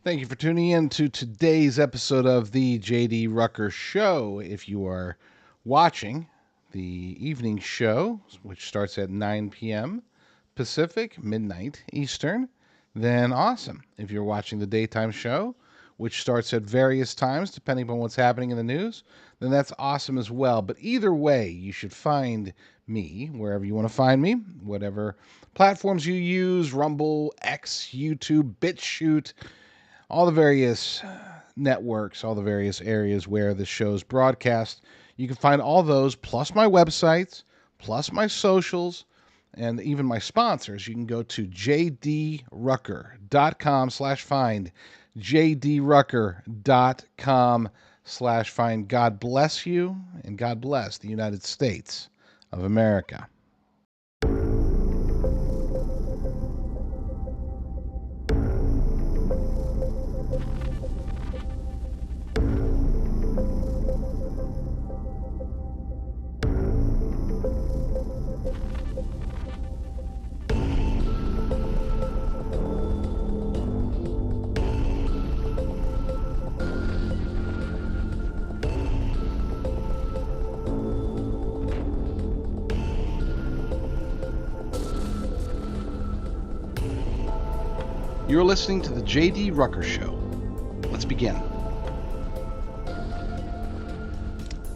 Thank you for tuning in to today's episode of the JD Rucker Show. If you are watching the evening show, which starts at 9 p.m. Pacific, midnight Eastern, then awesome. If you're watching the daytime show, which starts at various times depending on what's happening in the news, then that's awesome as well. But either way, you should find me wherever you want to find me, whatever platforms you use, Rumble, X, YouTube, BitChute, all the various networks, all the various areas where the show's broadcast. You can find all those, plus my websites, plus my socials, and even my sponsors. You can go to jdrucker.com/find, jdrucker.com/find. God bless you, and God bless the United States of America. You're listening to the JD Rucker Show. Let's begin.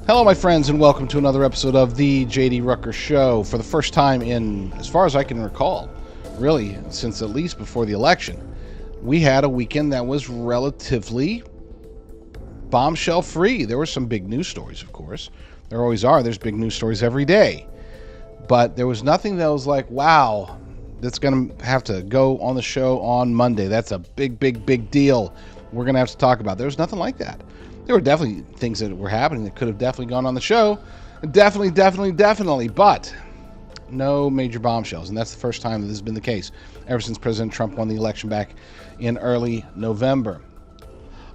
Hello, my friends, and welcome to another episode of the JD Rucker Show. For the first time in, as far as I can recall, really, since at least before the election, we had a weekend that was relatively bombshell-free. There were some big news stories, of course. There always are. There's big news stories every day. But there was nothing that was like, wow, that's going to have to go on the show on Monday. That's a big, big, big deal we're going to have to talk about. There was nothing like that. There were definitely things that were happening that could have definitely gone on the show. Definitely. But no major bombshells. And that's the first time that this has been the case ever since President Trump won the election back in early November.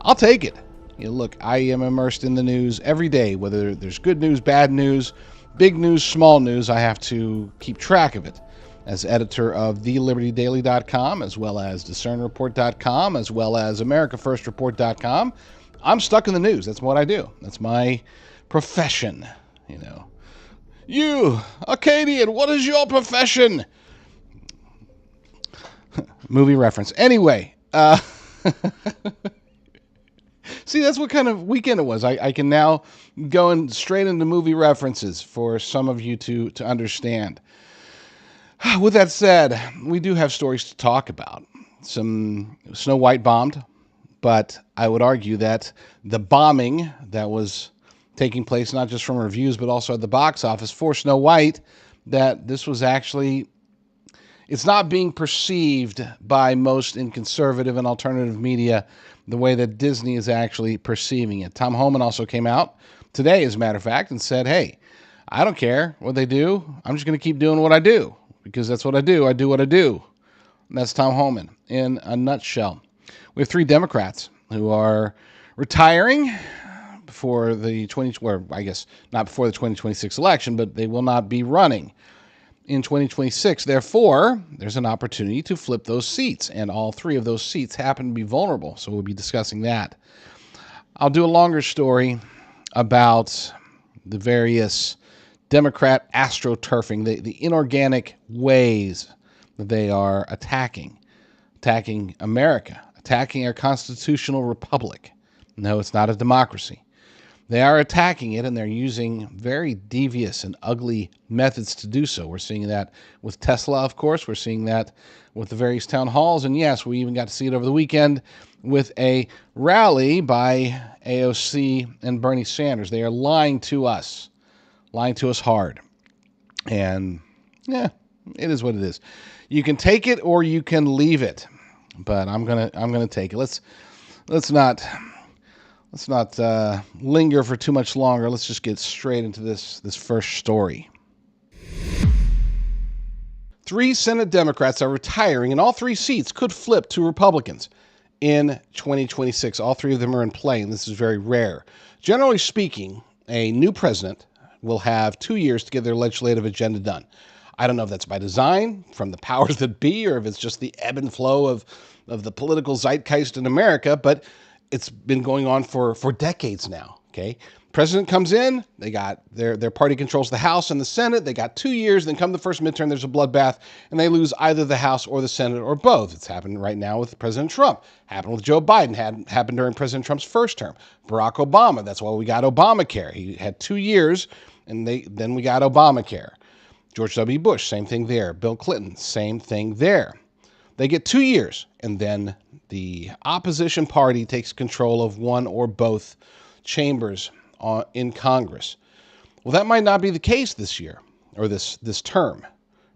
I'll take it. Look, I am immersed in the news every day, whether there's good news, bad news, big news, small news. I have to keep track of it. As editor of thelibertydaily.com, as well as discernreport.com, as well as americafirstreport.com, I'm stuck in the news. That's what I do. That's my profession, You, Acadian, what is your profession? Movie reference. Anyway, see, that's what kind of weekend it was. I can now go straight into movie references for some of you to understand. With that said, we do have stories to talk about. Some Snow White bombed, but I would argue that the bombing that was taking place, not just from reviews, but also at the box office for Snow White, that this was actually, it's not being perceived by most in conservative and alternative media the way that Disney is actually perceiving it. Tom Homan also came out today, as a matter of fact, and said, hey, I don't care what they do. I'm just going to keep doing what I do. Because that's what I do. I do what I do. And that's Tom Homan in a nutshell. We have 3 Democrats who are retiring before the not before the 2026 election, but they will not be running in 2026. Therefore, there's an opportunity to flip those seats, and all 3 of those seats happen to be vulnerable. So we'll be discussing that. I'll do a longer story about the various Democrat astroturfing, the inorganic ways that they are attacking America, attacking our constitutional republic. No, it's not a democracy. They are attacking it, and they're using very devious and ugly methods to do so. We're seeing that with Tesla, of course. We're seeing that with the various town halls. And yes, we even got to see it over the weekend with a rally by AOC and Bernie Sanders. They are lying to us hard. And yeah, it is what it is. You can take it or you can leave it. But I'm gonna take it. Let's not linger for too much longer. Let's just get straight into this first story. 3 Senate Democrats are retiring, and all 3 seats could flip to Republicans in 2026. All 3 of them are in play, and this is very rare. Generally speaking, a new president will have 2 years to get their legislative agenda done. I don't know if that's by design from the powers that be or if it's just the ebb and flow of the political zeitgeist in America, but it's been going on for decades now, okay? President comes in, they got their party controls the House and the Senate. They got 2 years, then come the first midterm, there's a bloodbath, and they lose either the House or the Senate or both. It's happened right now with President Trump. Happened with Joe Biden. Happened during President Trump's first term. Barack Obama, that's why we got Obamacare. He had 2 years, and then we got Obamacare. George W. Bush, same thing there. Bill Clinton, same thing there. They get 2 years, and then the opposition party takes control of one or both chambers in Congress. Well, that might not be the case this year or this term.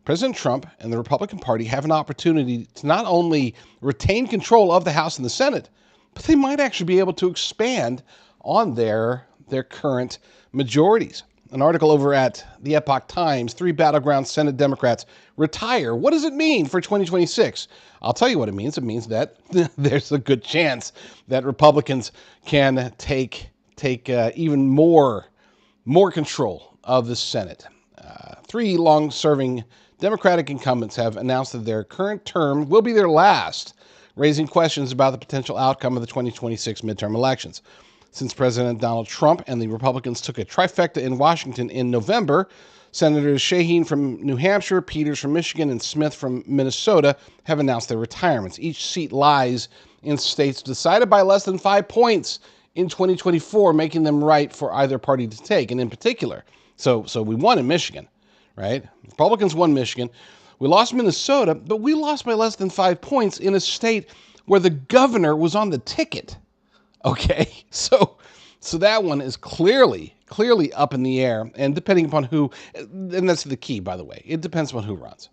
President Trump and the Republican Party have an opportunity to not only retain control of the House and the Senate, but they might actually be able to expand on their current majorities. An article over at the Epoch Times, 3 battleground Senate Democrats retire. What does it mean for 2026? I'll tell you what it means. It means that there's a good chance that Republicans can take even more control of the Senate. 3 long-serving Democratic incumbents have announced that their current term will be their last, raising questions about the potential outcome of the 2026 midterm elections. Since President Donald Trump and the Republicans took a trifecta in Washington in November, Senators Shaheen from New Hampshire, Peters from Michigan, and Smith from Minnesota have announced their retirements. Each seat lies in states decided by less than 5 points in 2024, making them right for either party to take. And in particular, so we won in Michigan, right? Republicans won Michigan. We lost Minnesota, but we lost by less than 5 points in a state where the governor was on the ticket. Okay, so that one is clearly up in the air, and depending upon who, and that's the key, by the way, it depends on who runs.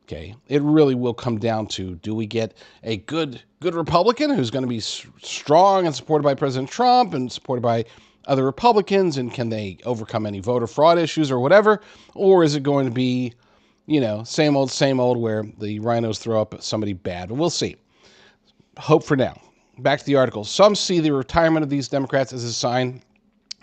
Okay, it really will come down to, do we get a good Republican who's going to be strong and supported by President Trump and supported by other Republicans, and can they overcome any voter fraud issues or whatever, or is it going to be, same old, where the rhinos throw up somebody bad? But we'll see. Hope for now. Back to the article. Some see the retirement of these Democrats as a sign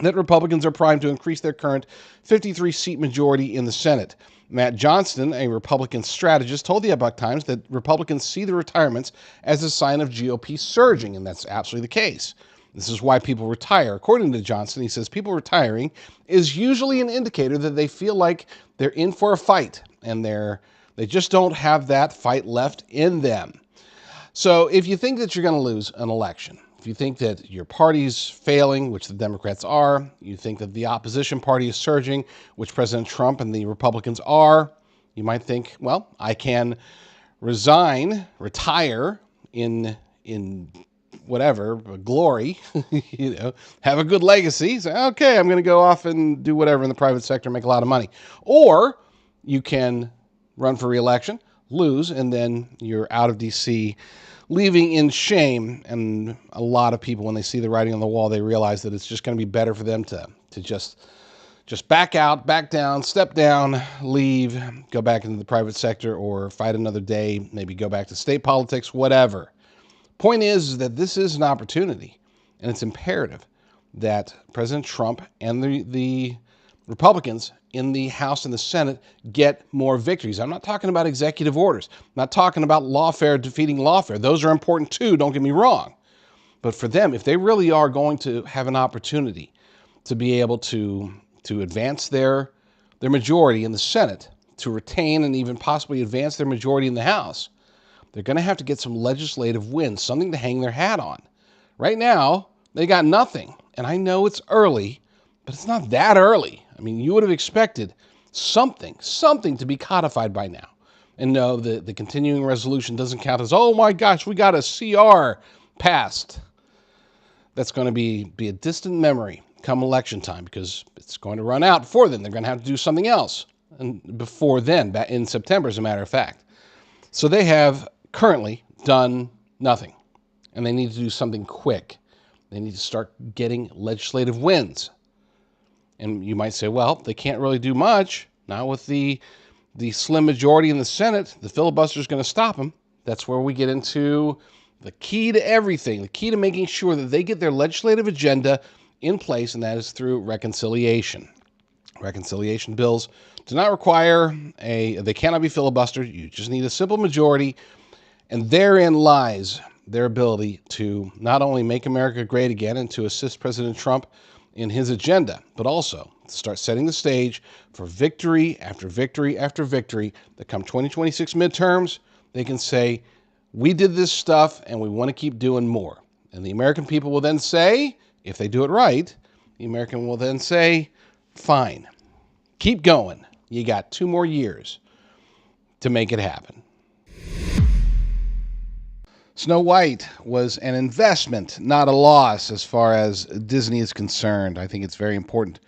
that Republicans are primed to increase their current 53-seat majority in the Senate. Matt Johnston, a Republican strategist, told the Epoch Times that Republicans see the retirements as a sign of GOP surging, and that's absolutely the case. This is why people retire. According to Johnston, he says people retiring is usually an indicator that they feel like they're in for a fight, and they just don't have that fight left in them. So if you think that you're going to lose an election, if you think that your party's failing, which the Democrats are, you think that the opposition party is surging, which President Trump and the Republicans are, you might think, well, I can retire in whatever, glory, have a good legacy. Say, okay, I'm going to go off and do whatever in the private sector, make a lot of money. Or you can run for re-election, lose, and then you're out of D.C., leaving in shame. And a lot of people, when they see the writing on the wall, they realize that it's just going to be better for them to just back out, back down, step down, leave, go back into the private sector, or fight another day, maybe go back to state politics, whatever. Point is that this is an opportunity, and it's imperative that President Trump and the Republicans in the House and the Senate get more victories. I'm not talking about executive orders. I'm not talking about lawfare defeating lawfare. Those are important too, don't get me wrong. But for them, if they really are going to have an opportunity to be able to advance their majority in the Senate, to retain and even possibly advance their majority in the House, they're going to have to get some legislative wins, something to hang their hat on. Right now, they got nothing. And I know it's early, but it's not that early. I mean, you would have expected something to be codified by now. And no, the continuing resolution doesn't count as, oh my gosh, we got a CR passed. That's going to be a distant memory come election time, because it's going to run out before then. They're going to have to do something else. And before then, back in September, as a matter of fact. So they have currently done nothing. And they need to do something quick. They need to start getting legislative wins. And you might say, well, they can't really do much. Not with the slim majority in the Senate. The filibuster is going to stop them. That's where we get into the key to everything, the key to making sure that they get their legislative agenda in place, and that is through reconciliation. Reconciliation bills Does not require they cannot be filibustered. You just need a simple majority. And therein lies their ability to not only make America great again and to assist President Trump in his agenda, but also to start setting the stage for victory after victory after victory that come 2026 midterms, they can say, we did this stuff and we want to keep doing more. And the American people will then say, if they do it right, the American will then say, fine, keep going. You got 2 more years to make it happen. Snow White was an investment, not a loss, as far as Disney is concerned. I think it's very important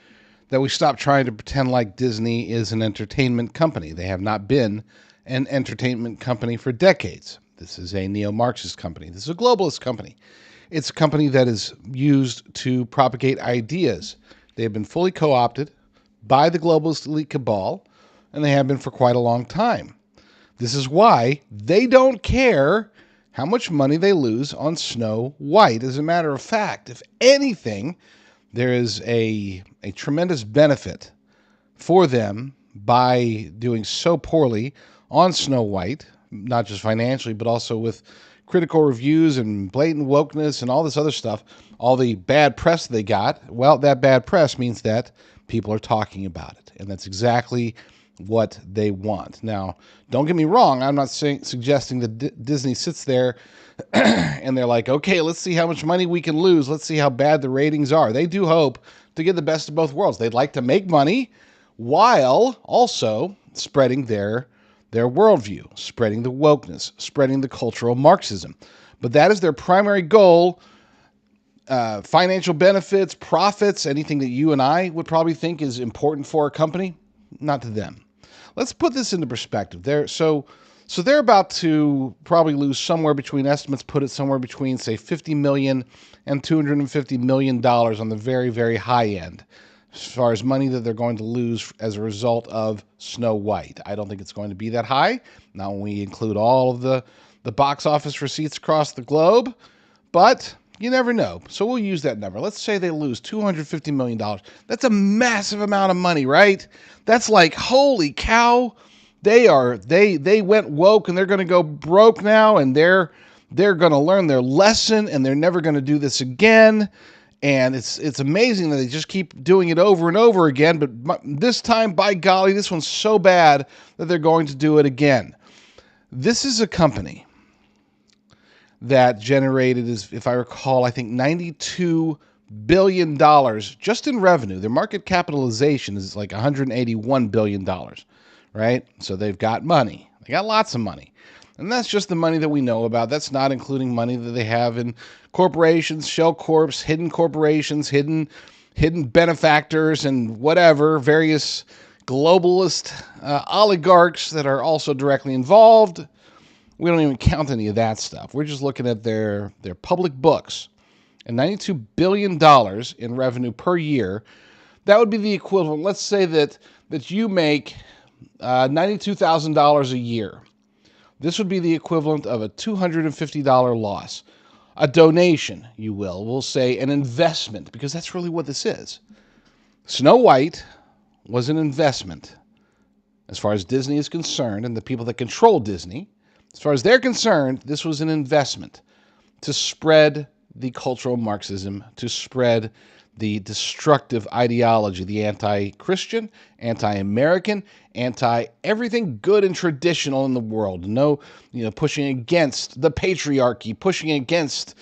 that we stop trying to pretend like Disney is an entertainment company. They have not been an entertainment company for decades. This is a neo-Marxist company. This is a globalist company. It's a company that is used to propagate ideas. They have been fully co-opted by the globalist elite cabal, and they have been for quite a long time. This is why they don't care how much money they lose on Snow White. As a matter of fact, if anything, there is a tremendous benefit for them by doing so poorly on Snow White, not just financially, but also with critical reviews and blatant wokeness and all this other stuff, all the bad press they got. Well, that bad press means that people are talking about it, and that's exactly what they want. Now, don't get me wrong. I'm not suggesting that Disney sits there and they're like, okay, let's see how much money we can lose. Let's see how bad the ratings are. They do hope to get the best of both worlds. They'd like to make money while also spreading their worldview, spreading the wokeness, spreading the cultural Marxism. But that is their primary goal. Financial benefits, profits, anything that you and I would probably think is important for a company, not to them. Let's put this into perspective. So they're about to probably lose somewhere between, estimates put it somewhere between, say, $50 million and $250 million on the very, very high end, as far as money that they're going to lose as a result of Snow White. I don't think it's going to be that high. Now, when we include all of the box office receipts across the globe, but you never know. So we'll use that number. Let's say they lose $250 million. That's a massive amount of money, right? That's like, holy cow. They went woke and they're going to go broke now, and they're going to learn their lesson, and they're never going to do this again. And it's amazing that they just keep doing it over and over again. But this time, by golly, this one's so bad that they're going to do it again. This is a company that generated, if I recall, I think $92 billion just in revenue. Their market capitalization is like $181 billion, right? So they've got money. They got lots of money. And that's just the money that we know about. That's not including money that they have in corporations, shell corps, hidden corporations, hidden benefactors, and whatever, various globalist oligarchs that are also directly involved. We don't even count any of that stuff. We're just looking at their public books. And $92 billion in revenue per year, that would be the equivalent. Let's say that you make $92,000 a year. This would be the equivalent of a $250 loss. A donation, you will. We'll say an investment, because that's really what this is. Snow White was an investment as far as Disney is concerned, and the people that control Disney. As far as they're concerned, this was an investment to spread the cultural Marxism, to spread the destructive ideology, the anti-Christian, anti-American, anti-everything good and traditional in the world. No, pushing against the patriarchy, pushing against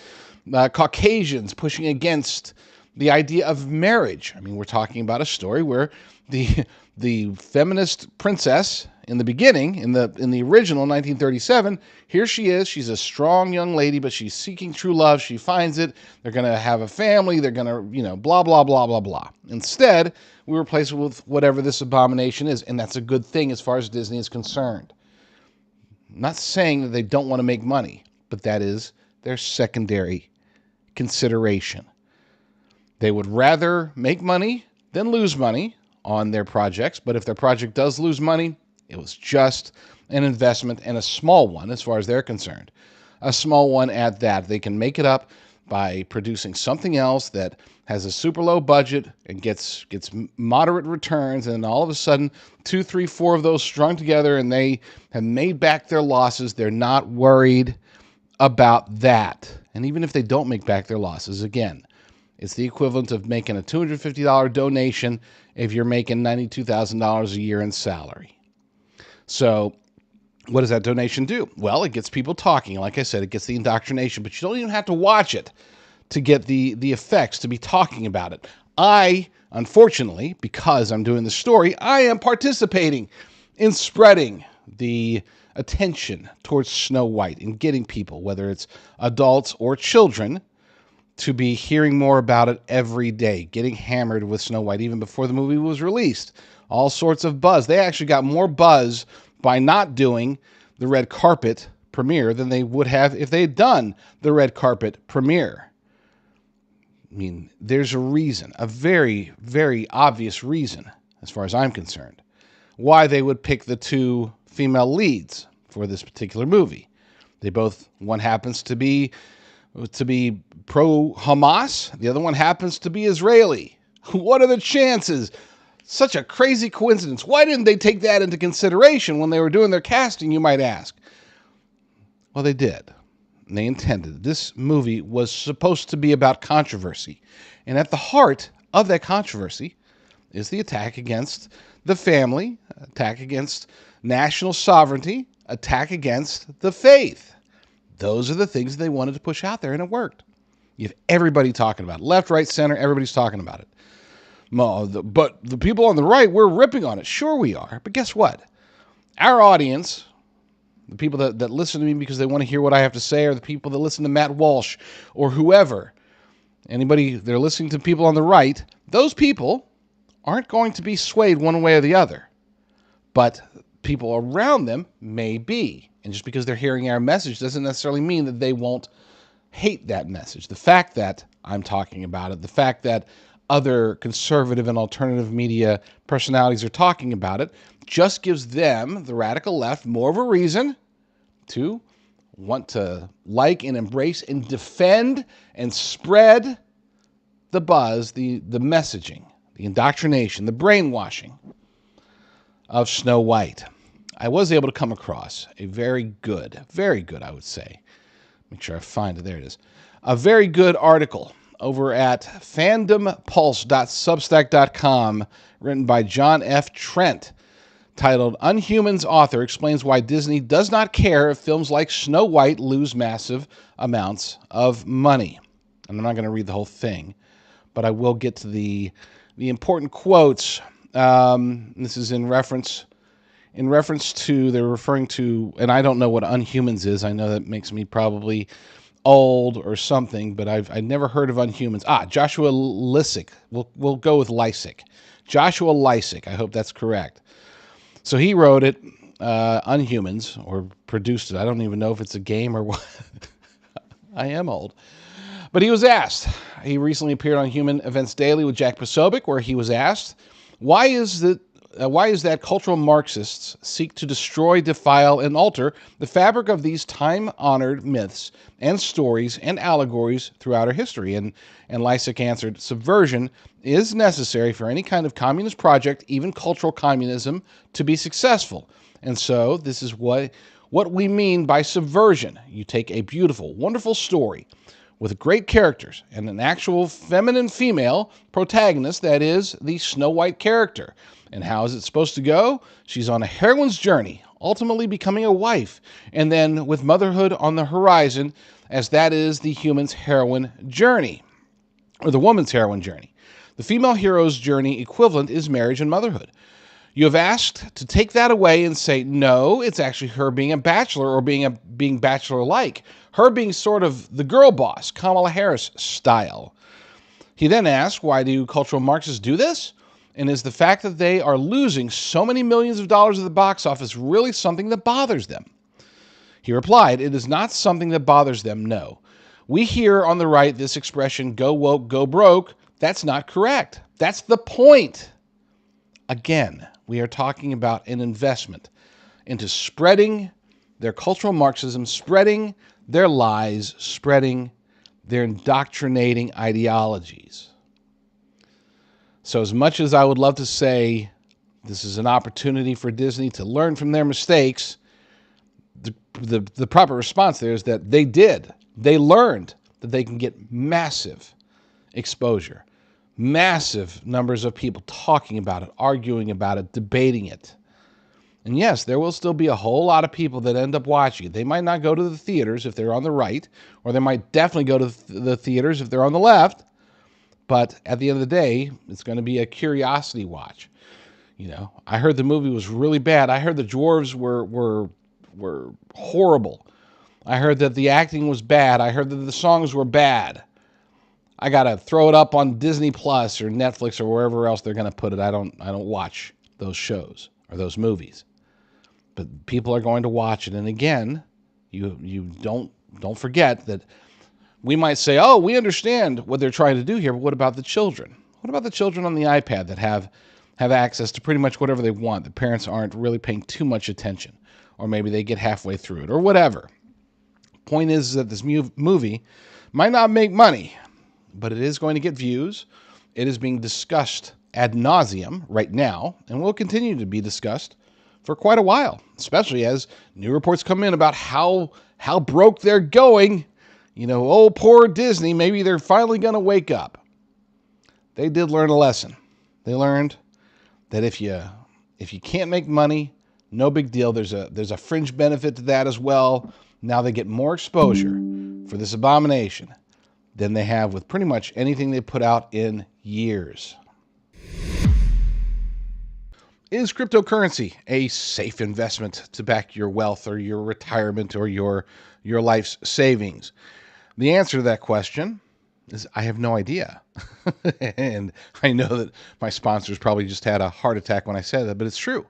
Caucasians, pushing against the idea of marriage. I mean, we're talking about a story where the feminist princess in the beginning, in the original 1937, here she is. She's a strong young lady, but she's seeking true love. She finds it. They're going to have a family. They're going to, blah, blah, blah, blah, blah. Instead, we replace it with whatever this abomination is, and that's a good thing as far as Disney is concerned. I'm not saying that they don't want to make money, but that is their secondary consideration. They would rather make money than lose money on their projects, but if their project does lose money, it was just an investment, and a small one as far as they're concerned. A small one at that. They can make it up by producing something else that has a super low budget and gets moderate returns, and all of a sudden 2, 3, 4 of those strung together and they have made back their losses. They're not worried about that. And even if they don't make back their losses, again, it's the equivalent of making a $250 donation if you're making $92,000 a year in salary. So what does that donation do? Well, it gets people talking. Like I said, it gets the indoctrination, but you don't even have to watch it to get the effects, to be talking about it. I, unfortunately, because I'm doing the story, I am participating in spreading the attention towards Snow White and getting people, whether it's adults or children, to be hearing more about it every day, getting hammered with Snow White even before the movie was released. All sorts of buzz. They actually got more buzz by not doing the red carpet premiere than they would have if they had done the red carpet premiere. I mean, there's a reason, a very, very obvious reason, as far as I'm concerned, why they would pick the two female leads for this particular movie. They both, one happens to be pro-Hamas, the other one happens to be Israeli. What are the chances? Such a crazy coincidence. Why didn't they take that into consideration when they were doing their casting, you might ask? Well, they did. And they intended. This movie was supposed to be about controversy. And at the heart of that controversy is the attack against the family, attack against national sovereignty, attack against the faith. Those are the things they wanted to push out there, and it worked. You have everybody talking about it. Left, right, center, everybody's talking about it. But the people on the right, we're ripping on it. Sure we are. But guess what? Our audience, the people that listen to me because they want to hear what I have to say, or the people that listen to Matt Walsh or whoever, anybody, they're listening to people on the right, those people aren't going to be swayed one way or the other. But people around them may be. And just because they're hearing our message doesn't necessarily mean that they won't hate that message. The fact that I'm talking about it, the fact that other conservative and alternative media personalities are talking about it, just gives them, the radical left, more of a reason to want to like and embrace and defend and spread the buzz, the messaging, the indoctrination, the brainwashing of Snow White. I was able to come across a very good, I would say. Make sure I find it. There it is. A very good article over at fandompulse.substack.com, written by John F. Trent, titled "Unhuman's Author Explains Why Disney Does Not Care If Films Like Snow White Lose Massive Amounts of Money." And I'm not going to read the whole thing, but I will get to the important quotes. This is in reference to, they're referring to, and I don't know what Unhumans is. I know that makes me probably old or something, but I've never heard of Unhumans. Joshua Lysick. We'll go with Lysick. Joshua Lysick. I hope that's correct. So he wrote it, Unhumans, or produced it. I don't even know if it's a game or what. I am old. But he was asked. He recently appeared on Human Events Daily with Jack Posobiec, where he was asked, why is that cultural Marxists seek to destroy, defile, and alter the fabric of these time-honored myths and stories and allegories throughout our history? And Lysick answered, subversion is necessary for any kind of communist project, even cultural communism, to be successful. And so this is what we mean by subversion. You take a beautiful, wonderful story with great characters and an actual feminine female protagonist, that is the Snow White character. And how is it supposed to go? She's on a heroine's journey, ultimately becoming a wife, and then with motherhood on the horizon, as that is the human's heroine journey, or the woman's heroine journey. The female hero's journey equivalent is marriage and motherhood. You have asked to take that away and say, no, it's actually her being a bachelor, or being bachelor-like, her being sort of the girl boss, Kamala Harris style. He then asked, why do cultural Marxists do this? And is the fact that they are losing so many millions of dollars at the box office really something that bothers them? He replied, it is not something that bothers them, no. We hear on the right this expression, go woke, go broke. That's not correct. That's the point. Again, we are talking about an investment into spreading their cultural Marxism, spreading their lies, spreading They're indoctrinating ideologies. So as much as I would love to say this is an opportunity for Disney to learn from their mistakes, the proper response there is that they did. They learned that they can get massive exposure, massive numbers of people talking about it, arguing about it, debating it. And yes, there will still be a whole lot of people that end up watching it. They might not go to the theaters if they're on the right, or they might definitely go to the theaters if they're on the left. But at the end of the day, it's going to be a curiosity watch. You know, I heard the movie was really bad. I heard the dwarves were horrible. I heard that the acting was bad. I heard that the songs were bad. I got to throw it up on Disney Plus or Netflix or wherever else they're going to put it. I don't watch those shows or those movies. But people are going to watch it. And again, you don't forget that we might say, "Oh, we understand what they're trying to do here, but what about the children? What about the children on the iPad that have access to pretty much whatever they want? The parents aren't really paying too much attention, or maybe they get halfway through it, or whatever." Point is that this movie might not make money, but it is going to get views. It is being discussed ad nauseum right now, and will continue to be discussed for quite a while, especially as new reports come in about how broke they're going. You know, oh, poor Disney, maybe they're finally going to wake up. They did learn a lesson. They learned that if you can't make money, no big deal. There's a fringe benefit to that as well. Now they get more exposure for this abomination than they have with pretty much anything they put out in years. Is cryptocurrency a safe investment to back your wealth or your retirement or your life's savings? The answer to that question is I have no idea. And I know that my sponsors probably just had a heart attack when I said that, but it's true.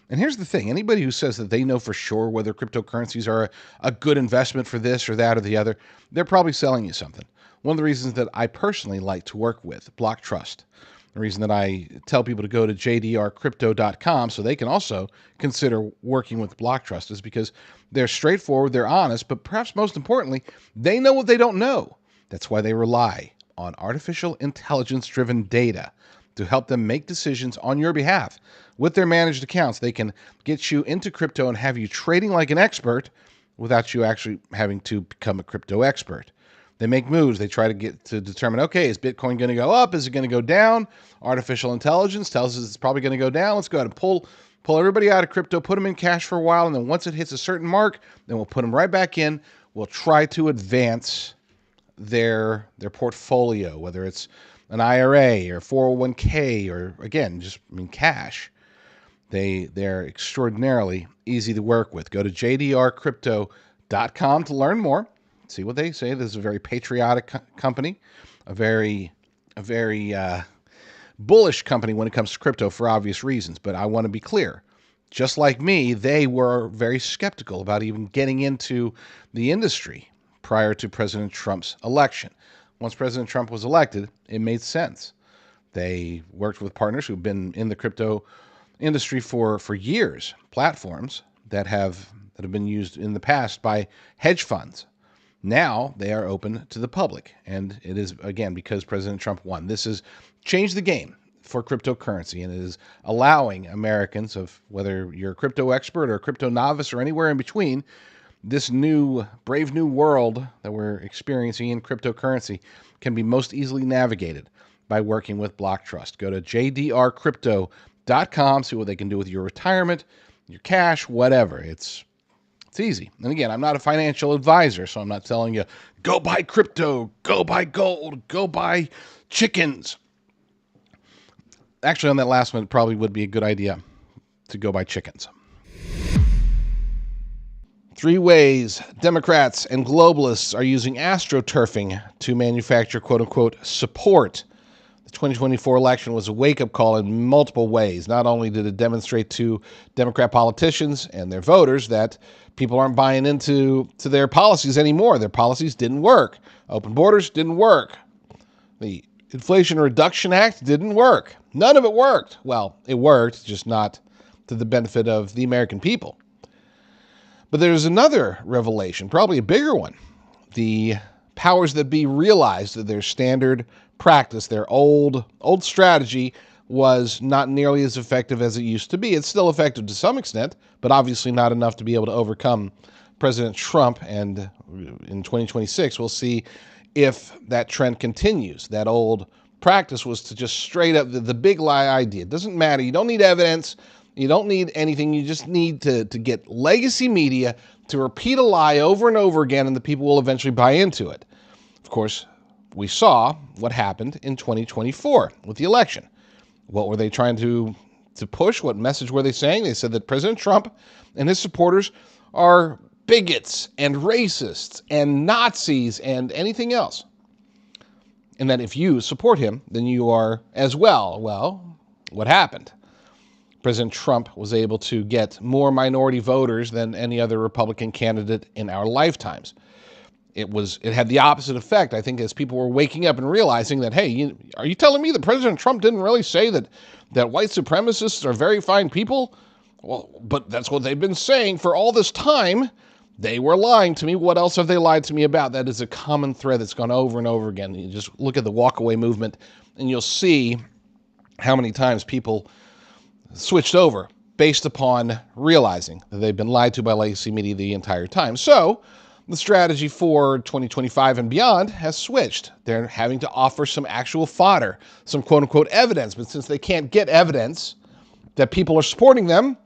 And here's the thing. Anybody who says that they know for sure whether cryptocurrencies are a good investment for this or that or the other, they're probably selling you something. One of the reasons that I personally like to work with Block Trust, the reason that I tell people to go to jdrcrypto.com so they can also consider working with Block Trust, is because they're straightforward, they're honest, but perhaps most importantly, they know what they don't know. That's why they rely on artificial intelligence-driven data to help them make decisions on your behalf. With their managed accounts, they can get you into crypto and have you trading like an expert without you actually having to become a crypto expert. They make moves. They try to determine, okay, is Bitcoin going to go up? Is it going to go down? Artificial intelligence tells us it's probably going to go down. Let's go ahead and pull everybody out of crypto, put them in cash for a while, and then once it hits a certain mark, then we'll put them right back in. We'll try to advance their portfolio, whether it's an IRA or 401k or, again, cash. They're extraordinarily easy to work with. Go to jdrcrypto.com to learn more. See what they say. This is a very patriotic company, a very bullish company when it comes to crypto for obvious reasons. But I want to be clear. Just like me, they were very skeptical about even getting into the industry prior to President Trump's election. Once President Trump was elected, it made sense. They worked with partners who've been in the crypto industry for years, platforms that have been used in the past by hedge funds. Now they are open to the public, and it is, again, because President Trump won. This has changed the game for cryptocurrency, and it is allowing Americans, of whether you're a crypto expert or a crypto novice or anywhere in between, this brave new world that we're experiencing in cryptocurrency can be most easily navigated by working with Block Trust. Go to jdrcrypto.com, see what they can do with your retirement, your cash, whatever. It's easy. And again, I'm not a financial advisor, so I'm not telling you, go buy crypto, go buy gold, go buy chickens. Actually, on that last one, it probably would be a good idea to go buy chickens. 3 ways Democrats and globalists are using astroturfing to manufacture, quote-unquote, support. The 2024 election was a wake-up call in multiple ways. Not only did it demonstrate to Democrat politicians and their voters that people aren't buying into their policies anymore. Their policies didn't work. Open borders didn't work. The Inflation Reduction Act didn't work. None of it worked. Well, it worked, just not to the benefit of the American people. But there's another revelation, probably a bigger one. The powers that be realized that their standard practice, their old strategy, was not nearly as effective as it used to be. It's still effective to some extent, but obviously not enough to be able to overcome President Trump. And in 2026, we'll see if that trend continues. That old practice was to just straight up the big lie idea. It doesn't matter. You don't need evidence. You don't need anything. You just need to get legacy media to repeat a lie over and over again, and the people will eventually buy into it. Of course, we saw what happened in 2024 with the election. What were they trying to push? What message were they saying? They said that President Trump and his supporters are bigots and racists and Nazis and anything else. And that if you support him, then you are as well. Well, what happened? President Trump was able to get more minority voters than any other Republican candidate in our lifetimes. It had the opposite effect, I think, as people were waking up and realizing that, hey, are you telling me that President Trump didn't really say that white supremacists are very fine people? Well, but that's what they've been saying for all this time. They were lying to me. What else have they lied to me about? That is a common thread that's gone over and over again. You just look at the walkaway movement, and you'll see how many times people switched over based upon realizing that they've been lied to by legacy media the entire time. So the strategy for 2025 and beyond has switched. They're having to offer some actual fodder, some quote-unquote evidence. But since they can't get evidence that people are supporting them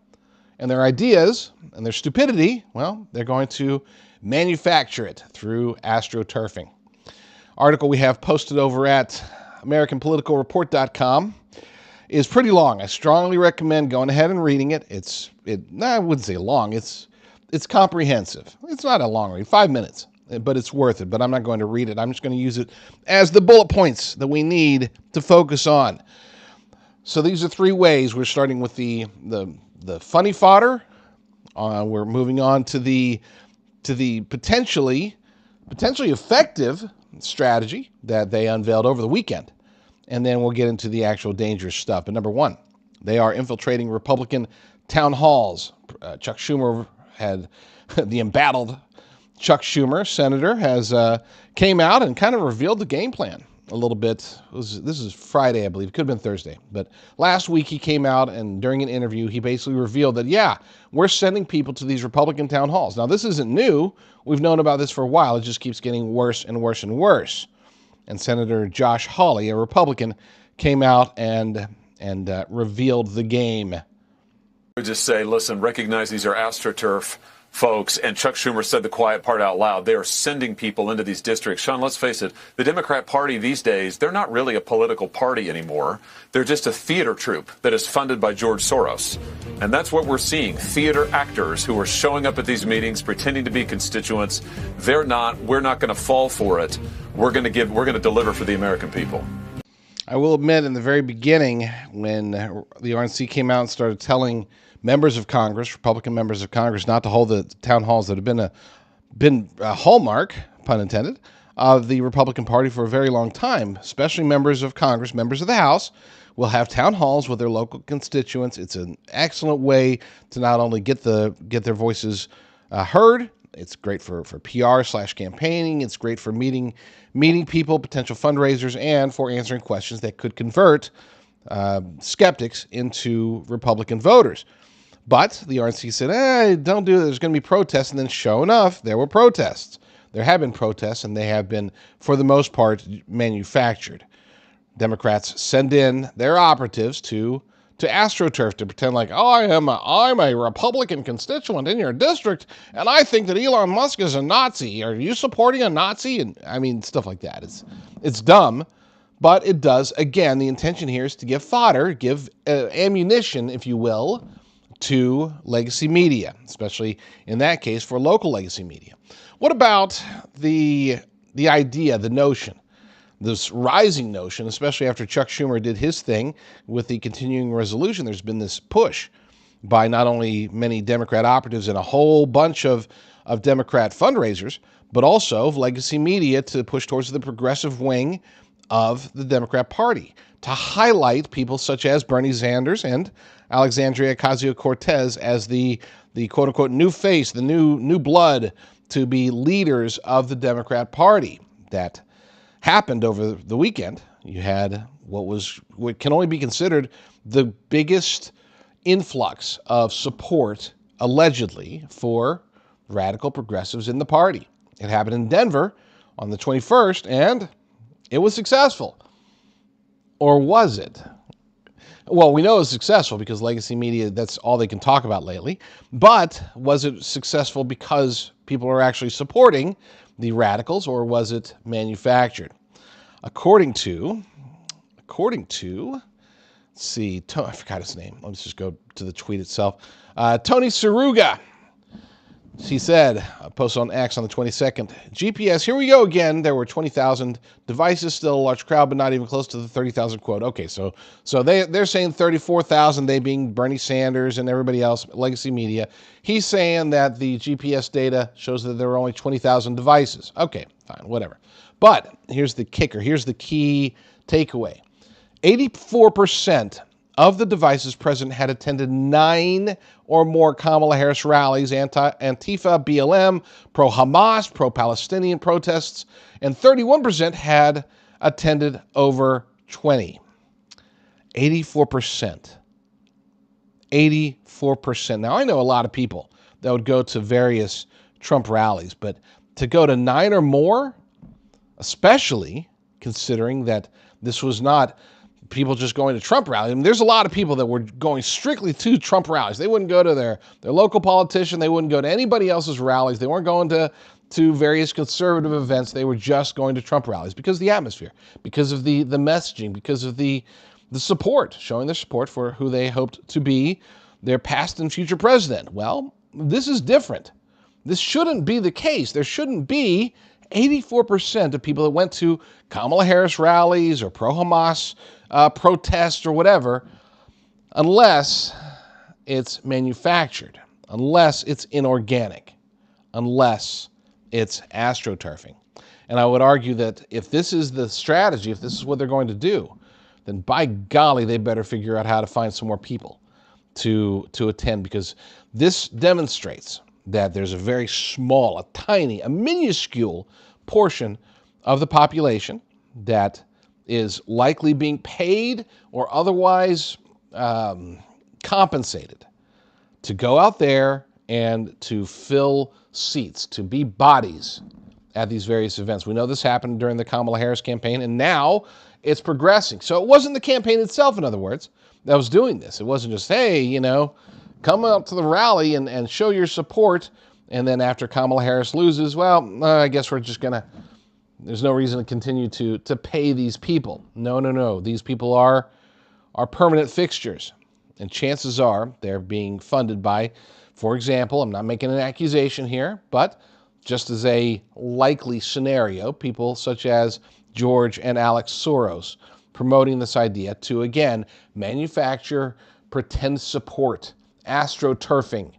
and their ideas and their stupidity, well, they're going to manufacture it through Astroturfing. Article we have posted over at AmericanPoliticalReport.com is pretty long. I strongly recommend going ahead and reading it. I wouldn't say long. It's comprehensive. It's not a long read, 5 minutes, but it's worth it. But I'm not going to read it. I'm just going to use it as the bullet points that we need to focus on. So these are 3 ways. We're starting with the funny fodder. We're moving on to the potentially effective strategy that they unveiled over the weekend. And then we'll get into the actual dangerous stuff. But number 1, they are infiltrating Republican town halls. Chuck Schumer had the embattled Chuck Schumer, senator, has came out and kind of revealed the game plan a little bit. This is Friday, I believe. It could have been Thursday. But last week he came out, and during an interview, he basically revealed that, yeah, we're sending people to these Republican town halls. Now, this isn't new. We've known about this for a while. It just keeps getting worse and worse and worse. And Senator Josh Hawley, a Republican, came out and revealed the game. We just say, listen, recognize these are AstroTurf folks, and Chuck Schumer said the quiet part out loud. They are sending people into these districts. Sean, let's face it, the Democrat Party these days, they're not really a political party anymore. They're just a theater troupe that is funded by George Soros. And that's what we're seeing, theater actors who are showing up at these meetings, pretending to be constituents. We're not going to fall for it. We're going to deliver for the American people. I will admit, in the very beginning, when the RNC came out and started telling members of Congress, Republican members of Congress, not to hold the town halls that have been a hallmark, pun intended, of the Republican Party for a very long time, especially members of Congress, members of the House, will have town halls with their local constituents. It's an excellent way to not only get their voices heard. It's great for PR/campaigning. It's great for meeting people, potential fundraisers, and for answering questions that could convert skeptics into Republican voters. But the RNC said, don't do it. There's going to be protests. And then sure enough, there were protests. There have been protests, and they have been, for the most part, manufactured. Democrats send in their operatives to AstroTurf to pretend like, I'm a Republican constituent in your district, and I think that Elon Musk is a Nazi. Are you supporting a Nazi? And I mean, stuff like that. It's dumb, but it does. Again, the intention here is to give fodder, give ammunition, if you will, to legacy media, especially in that case for local legacy media. What about the idea, the notion, this rising notion, especially after Chuck Schumer did his thing with the continuing resolution? There's been this push by not only many Democrat operatives and a whole bunch of Democrat fundraisers, but also of legacy media to push towards the progressive wing of the Democrat Party, to highlight people such as Bernie Sanders and Alexandria Ocasio-Cortez as the quote-unquote new face, the new blood to be leaders of the Democrat Party. that happened over the weekend. You had what can only be considered the biggest influx of support, allegedly, for radical progressives in the party. It happened in Denver on the 21st, and it was successful. Or was it? Well, we know it was successful because legacy media, that's all they can talk about lately. But was it successful because people are actually supporting the radicals, or was it manufactured? According to, let's see, I forgot his name. Let's just go to the tweet itself. Tony Saruga. He said, post on X on the 22nd, GPS, here we go again. There were 20,000 devices, still a large crowd, but not even close to the 30,000 quote. Okay, so they're saying 34,000, they being Bernie Sanders and everybody else, legacy media. He's saying that the GPS data shows that there were only 20,000 devices. Okay, fine, whatever. But here's the kicker. Here's the key takeaway. 84% of the devices present had attended 9 or more Kamala Harris rallies, Antifa, BLM, pro-Hamas, pro-Palestinian protests, and 31% had attended over 20. 84%. 84%. Now, I know a lot of people that would go to various Trump rallies, but to go to 9 or more, especially considering that this was not people just going to Trump rallies. I mean, there's a lot of people that were going strictly to Trump rallies. They wouldn't go to their local politician. They wouldn't go to anybody else's rallies. They weren't going to various conservative events. They were just going to Trump rallies because of the atmosphere, because of the messaging, because of the support, showing their support for who they hoped to be their past and future president. Well, this is different. This shouldn't be the case. There shouldn't be 84% of people that went to Kamala Harris rallies or pro-Hamas protests or whatever, unless it's manufactured, unless it's inorganic, unless it's astroturfing. And I would argue that if this is the strategy, if this is what they're going to do, then by golly, they better figure out how to find some more people to attend, because this demonstrates that there's a very small, a tiny, a minuscule portion of the population that is likely being paid or otherwise compensated to go out there and to fill seats, to be bodies at these various events. We know this happened during the Kamala Harris campaign, and now it's progressing. So it wasn't the campaign itself, in other words, that was doing this. It wasn't just, hey, come out to the rally and show your support, and then after Kamala Harris loses, well, I guess we're just going to, there's no reason to continue to pay these people. No. These people are permanent fixtures. And chances are they're being funded by, for example, I'm not making an accusation here, but just as a likely scenario, people such as George and Alex Soros promoting this idea to, again, manufacture pretend support, astroturfing,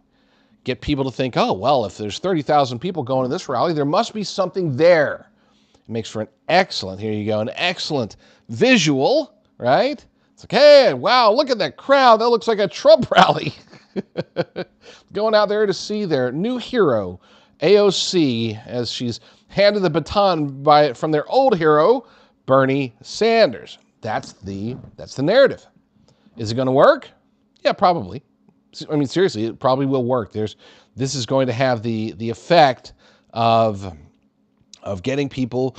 get people to think, oh, well, if there's 30,000 people going to this rally, there must be something there. It makes for an excellent visual, right? It's like, hey, wow, look at that crowd. That looks like a Trump rally. Going out there to see their new hero, AOC, as she's handed the baton from their old hero, Bernie Sanders. That's the narrative. Is it going to work? Yeah, probably. I mean, seriously, it probably will work. This is going to have the effect of getting people,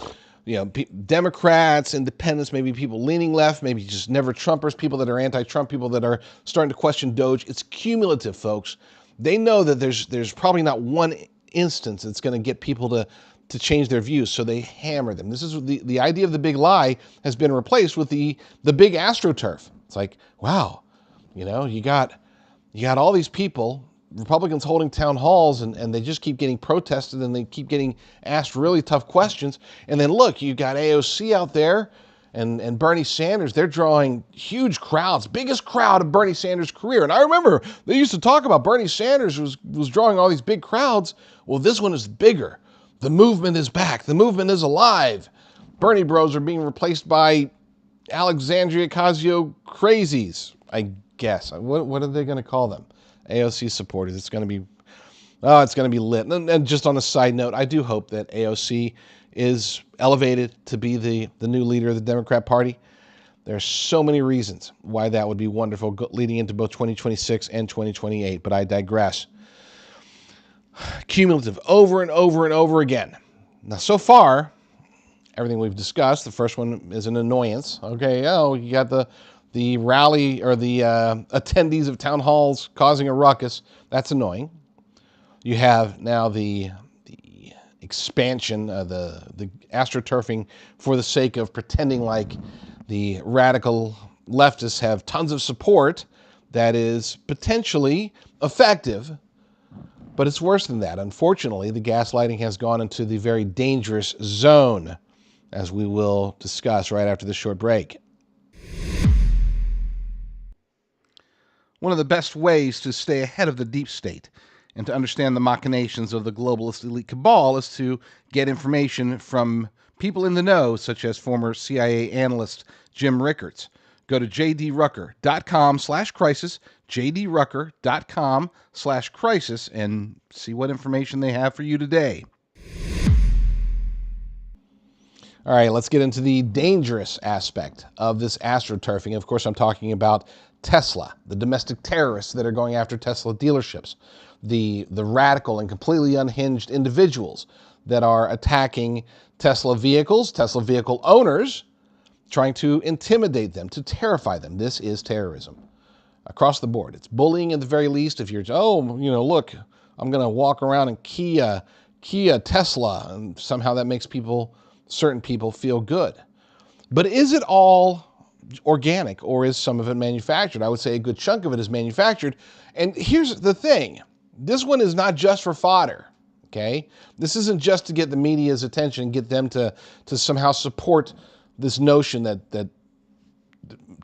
Democrats, independents, maybe people leaning left, maybe just never Trumpers, people that are anti-Trump, people that are starting to question Doge. It's cumulative, folks. They know that there's probably not one instance that's going to get people to change their views, so they hammer them. This is the idea of the big lie has been replaced with the big astroturf. It's like, wow, you got all these people, Republicans holding town halls, and they just keep getting protested, and they keep getting asked really tough questions. And then look, you got AOC out there and Bernie Sanders. They're drawing huge crowds, biggest crowd of Bernie Sanders' career. And I remember they used to talk about Bernie Sanders was drawing all these big crowds. Well, this one is bigger. The movement is back. The movement is alive. Bernie bros are being replaced by Alexandria Ocasio-crazies, I guess. What are they going to call them? AOC supporters. It's going to be lit. And just on a side note, I do hope that AOC is elevated to be the new leader of the Democrat Party. There are so many reasons why that would be wonderful leading into both 2026 and 2028, but I digress. Cumulative, over and over and over again. Now, so far, everything we've discussed, the first one is an annoyance. Okay, you got the rally or the attendees of town halls causing a ruckus. That's annoying. You have now the expansion, the astroturfing for the sake of pretending like the radical leftists have tons of support that is potentially effective, but it's worse than that. Unfortunately, the gaslighting has gone into the very dangerous zone, as we will discuss right after this short break. One of the best ways to stay ahead of the deep state and to understand the machinations of the globalist elite cabal is to get information from people in the know, such as former CIA analyst Jim Rickards. Go to jdrucker.com/crisis, jdrucker.com/crisis, and see what information they have for you today. All right, let's get into the dangerous aspect of this astroturfing. Of course, I'm talking about Tesla, the domestic terrorists that are going after Tesla dealerships, the radical and completely unhinged individuals that are attacking Tesla vehicles, Tesla vehicle owners, trying to intimidate them, to terrify them. This is terrorism across the board. It's bullying at the very least. If you're, look, I'm going to walk around in Kia Tesla, and somehow that makes certain people feel good. But is it all organic, or is some of it manufactured? I would say a good chunk of it is manufactured. And here's the thing. This one is not just for fodder, okay? This isn't just to get the media's attention, get them to somehow support this notion that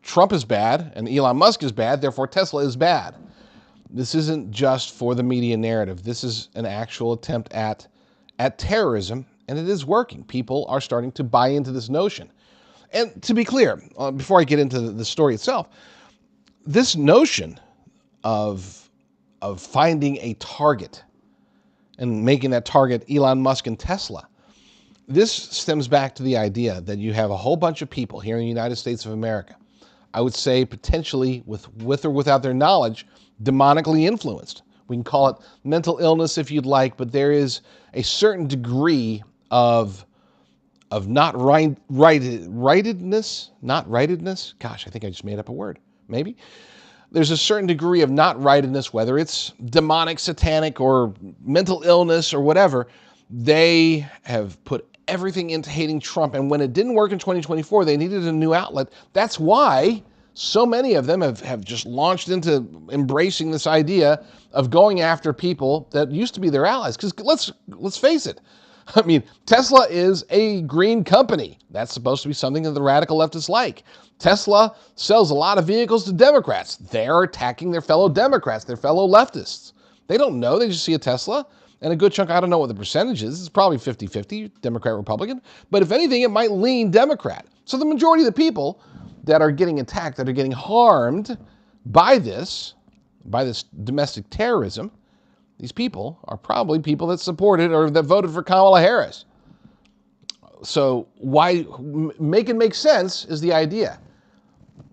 Trump is bad and Elon Musk is bad, therefore Tesla is bad. This isn't just for the media narrative. This is an actual attempt at terrorism, and it is working. People are starting to buy into this notion. And to be clear, before I get into the story itself, this notion of finding a target and making that target Elon Musk and Tesla, this stems back to the idea that you have a whole bunch of people here in the United States of America, I would say potentially with or without their knowledge, demonically influenced. We can call it mental illness if you'd like, but there is a certain degree of not rightedness. Gosh, I think I just made up a word. Maybe. There's a certain degree of not rightedness, whether it's demonic, satanic, or mental illness or whatever. They have put everything into hating Trump. And when it didn't work in 2024, they needed a new outlet. That's why so many of them have just launched into embracing this idea of going after people that used to be their allies. Because let's face it. I mean, Tesla is a green company. That's supposed to be something that the radical leftists like. Tesla sells a lot of vehicles to Democrats. They're attacking their fellow Democrats, their fellow leftists. They don't know. They just see a Tesla. And a good chunk, I don't know what the percentage is. It's probably 50-50, Democrat, Republican. But if anything, it might lean Democrat. So the majority of the people that are getting attacked, that are getting harmed by this domestic terrorism, these people are probably people that supported or that voted for Kamala Harris. So why make it make sense is the idea,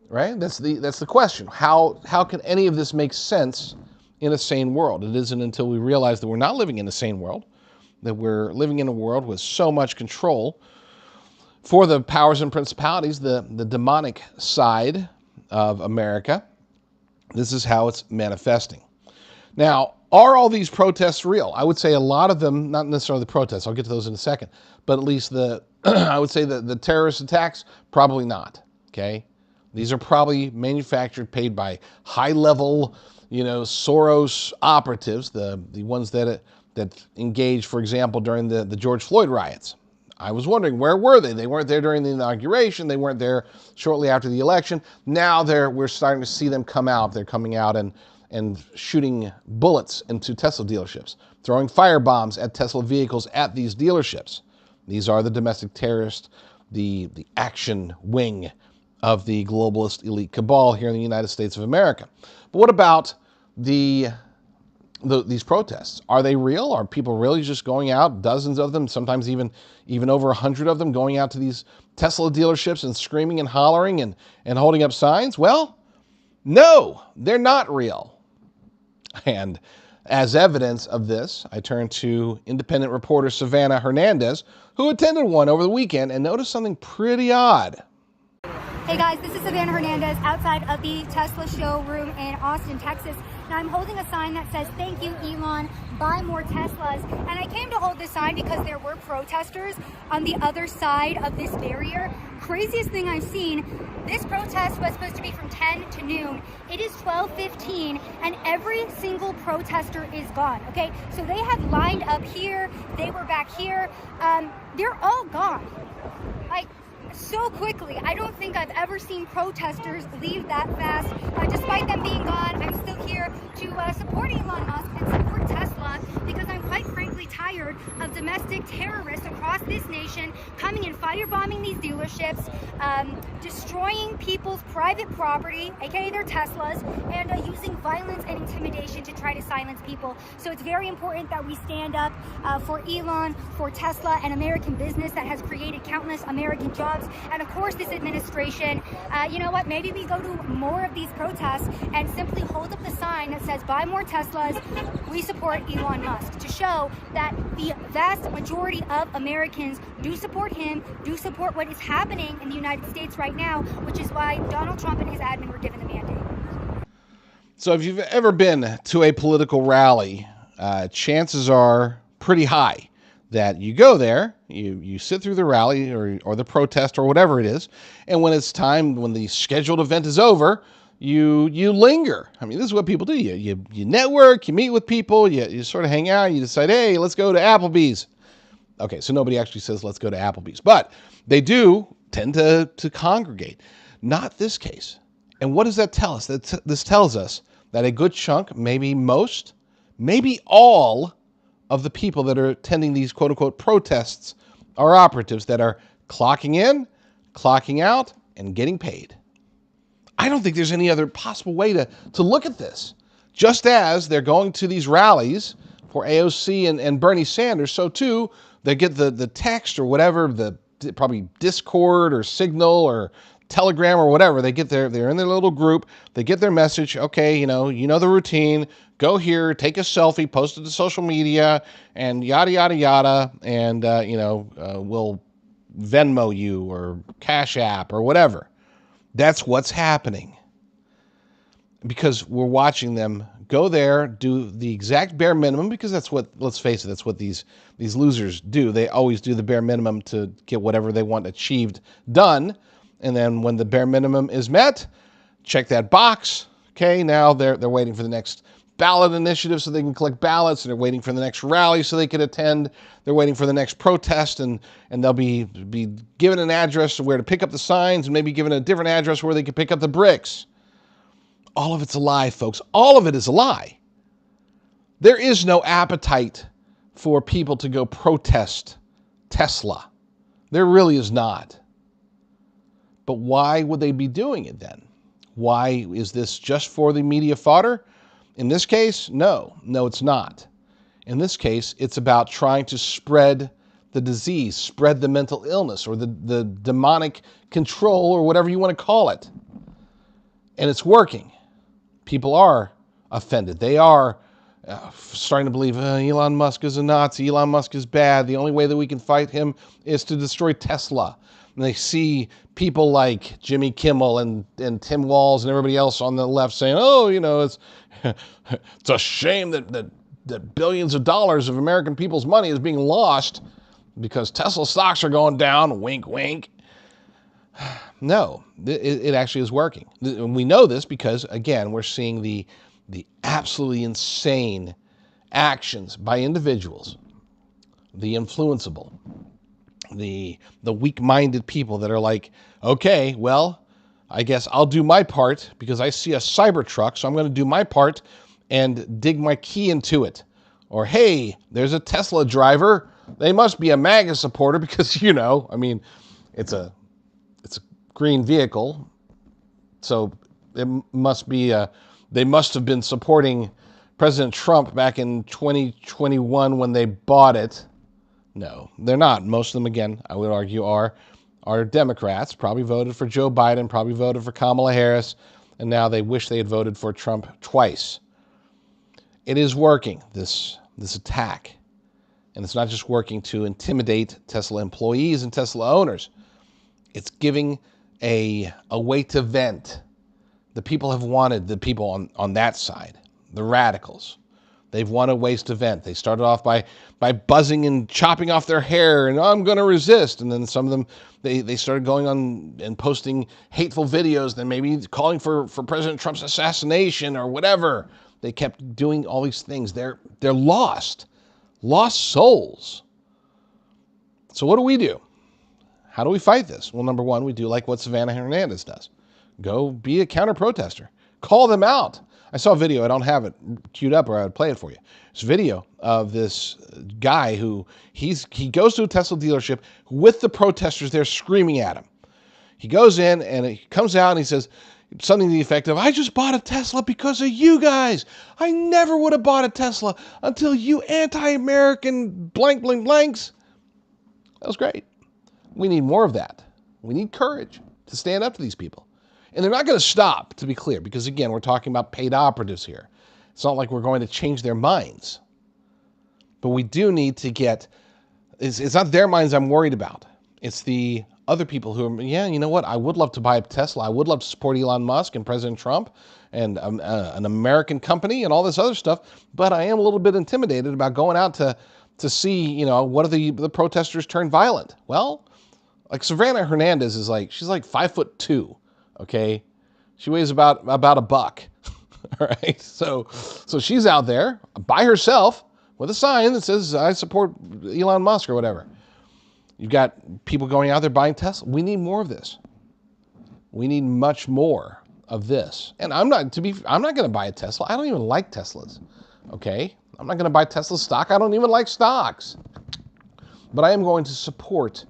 right? That's the question. How can any of this make sense in a sane world? It isn't until we realize that we're not living in a sane world, that we're living in a world with so much control for the powers and principalities, the demonic side of America. This is how it's manifesting. Now, are all these protests real? I would say a lot of them, not necessarily the protests, I'll get to those in a second, but at least I would say the terrorist attacks, probably not, okay? These are probably manufactured, paid by high-level, Soros operatives, the ones that engaged, for example, during the George Floyd riots. I was wondering, where were they? They weren't there during the inauguration. They weren't there shortly after the election. Now we're starting to see them come out. They're coming out and shooting bullets into Tesla dealerships, throwing firebombs at Tesla vehicles at these dealerships. These are the domestic terrorists, the action wing of the globalist elite cabal here in the United States of America. But what about the these protests. Are they real? Are people really just going out, dozens of them, sometimes even over 100 of them, going out to these Tesla dealerships and screaming and hollering and holding up signs? Well, no, they're not real. And as evidence of this, I turn to independent reporter Savannah Hernandez, who attended one over the weekend and noticed something pretty odd. Hey guys, this is Savannah Hernandez outside of the Tesla showroom in Austin, Texas. Now I'm holding a sign that says, "Thank you, Elon, buy more Teslas." And I came to hold this sign because there were protesters on the other side of this barrier. Craziest thing I've seen, this protest was supposed to be from 10 to noon. It is 12:15 and every single protester is gone, okay? So they have lined up here, they were back here, they're all gone. Like, so quickly. I don't think I've ever seen protesters leave that fast. Despite them being gone, I'm still here to support Elon Musk and support Tesla because I'm quite frankly tired of domestic terrorists across this nation coming and firebombing these dealerships, destroying people's private property, aka their Teslas, and using violence and intimidation to try to silence people. So it's very important that we stand up for Elon, for Tesla, an American business that has created countless American jobs. And of course, this administration, you know what, maybe we go to more of these protests and simply hold up the sign that says, "Buy more Teslas, we support Elon Musk," to show that the vast majority of Americans do support him, do support what is happening in the United States right now, which is why Donald Trump and his admin were given the mandate. So if you've ever been to a political rally, chances are pretty high that you go there, you sit through the rally or the protest or whatever it is, and when it's time, when the scheduled event is over, you linger. I mean, this is what people do. You network, you meet with people, you sort of hang out, you decide, hey, let's go to Applebee's. Okay, so nobody actually says let's go to Applebee's, but they do tend to congregate. Not this case. And what does that tell us? This tells us that a good chunk, maybe most, maybe all of the people that are attending these quote-unquote protests are operatives that are clocking in, clocking out, and getting paid. I don't think there's any other possible way to look at this. Just as they're going to these rallies for AOC and Bernie Sanders, so too they get the text or whatever, probably Discord or Signal or Telegram or whatever. They're in their little group, they get their message, okay, you know the routine, go here, take a selfie, post it to social media, and yada, yada, yada, and, we'll Venmo you or Cash App or whatever. That's what's happening. Because we're watching them go there, do the exact bare minimum, because that's what, let's face it, that's what these losers do. They always do the bare minimum to get whatever they want achieved done. And then when the bare minimum is met, check that box. Okay, now they're waiting for the next ballot initiative so they can collect ballots, and they're waiting for the next rally so they can attend. They're waiting for the next protest, and they'll be given an address where to pick up the signs and maybe given a different address where they can pick up the bricks. All of it's a lie, folks. All of it is a lie. There is no appetite for people to go protest Tesla. There really is not. But why would they be doing it then? Why is this just for the media fodder? In this case, no, it's not. In this case, it's about trying to spread the disease, spread the mental illness or the demonic control or whatever you want to call it. And it's working. People are offended. They are starting to believe Elon Musk is a Nazi. Elon Musk is bad. The only way that we can fight him is to destroy Tesla. And they see people like Jimmy Kimmel and Tim Walz and everybody else on the left saying, oh, it's a shame that billions of dollars of American people's money is being lost because Tesla stocks are going down. Wink, wink. No, it actually is working. And we know this because, again, we're seeing the absolutely insane actions by individuals, the influenceable, the weak-minded people that are like, okay, well, I guess I'll do my part because I see a Cybertruck, so I'm going to do my part and dig my key into it. Or, hey, there's a Tesla driver. They must be a MAGA supporter because, it's a green vehicle, so it must be they must have been supporting President Trump back in 2021 when they bought it. No, they're not. Most of them, again, I would argue, are Democrats, probably voted for Joe Biden, probably voted for Kamala Harris, and now they wish they had voted for Trump twice. It is working, this attack. And it's not just working to intimidate Tesla employees and Tesla owners. It's giving a way to vent. The people have wanted, the people on that side, the radicals, they've wanted ways to vent. They started off by buzzing and chopping off their hair and, I'm going to resist. And then some of them, they started going on and posting hateful videos, then maybe calling for President Trump's assassination or whatever. They kept doing all these things. They're lost souls. So what do? How do we fight this? Well, number one, we do like what Savannah Hernandez does. Go be a counter-protester. Call them out. I saw a video. I don't have it queued up or I would play it for you. It's a video of this guy who he goes to a Tesla dealership with the protesters there screaming at him. He goes in and he comes out and he says something to the effect of, I just bought a Tesla because of you guys. I never would have bought a Tesla until you anti-American blanks. That was great. We need more of that. We need courage to stand up to these people. And they're not going to stop, to be clear, because, again, we're talking about paid operatives here. It's not like we're going to change their minds. But we do need to get, it's not their minds I'm worried about. It's the other people who are, yeah, you know what? I would love to buy a Tesla. I would love to support Elon Musk and President Trump and an American company and all this other stuff. But I am a little bit intimidated about going out to see, what if the protesters turn violent? Well, like Savannah Hernandez is she's like 5'2". Okay, she weighs about a buck. All right, so she's out there by herself with a sign that says I support Elon Musk or whatever. You've got people going out there buying Tesla. We need more of this. We need much more of this. And I'm not going to buy a Tesla. I don't even like Teslas. Okay, I'm not going to buy Tesla stock. I don't even like stocks. But I am going to support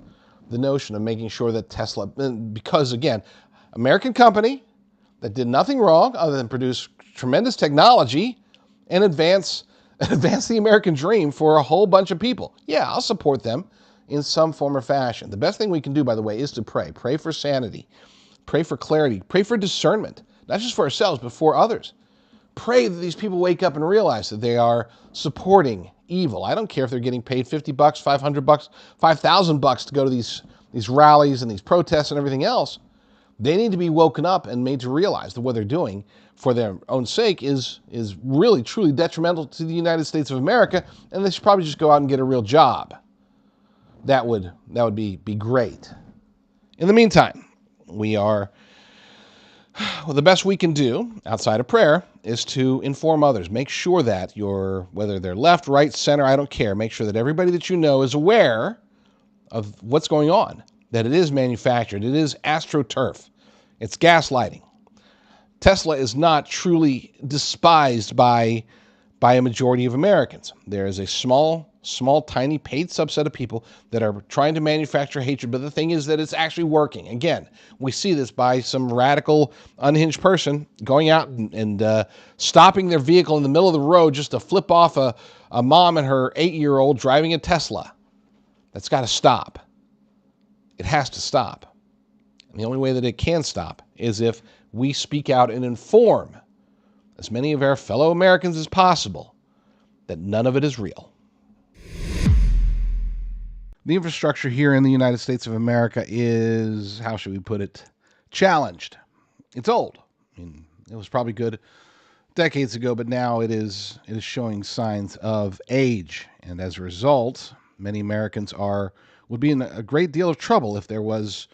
the notion of making sure that Tesla, because again, American company that did nothing wrong other than produce tremendous technology and advance the American dream for a whole bunch of people. Yeah, I'll support them in some form or fashion. The best thing we can do, by the way, is to pray. Pray for sanity. Pray for clarity. Pray for discernment, not just for ourselves, but for others. Pray that these people wake up and realize that they are supporting evil. I don't care if they're getting paid $50, $500, $5,000 to go to these rallies and these protests and everything else. They need to be woken up and made to realize that what they're doing for their own sake is really, truly detrimental to the United States of America, and they should probably just go out and get a real job. That would be great. In the meantime, the best we can do outside of prayer is to inform others. Make sure that whether they're left, right, center, I don't care. Make sure that everybody that you know is aware of what's going on, that it is manufactured. It is AstroTurf. It's gaslighting. Tesla is not truly despised by a majority of Americans. There is a small, tiny paid subset of people that are trying to manufacture hatred, but the thing is that it's actually working. Again, we see this by some radical, unhinged person going out and stopping their vehicle in the middle of the road just to flip off a mom and her 8-year-old driving a Tesla. That's got to stop. It has to stop. And the only way that it can stop is if we speak out and inform as many of our fellow Americans as possible that none of it is real. The infrastructure here in the United States of America is, how should we put it, challenged. It's old. I mean, it was probably good decades ago, but now it is showing signs of age. And as a result, many Americans would be in a great deal of trouble if there was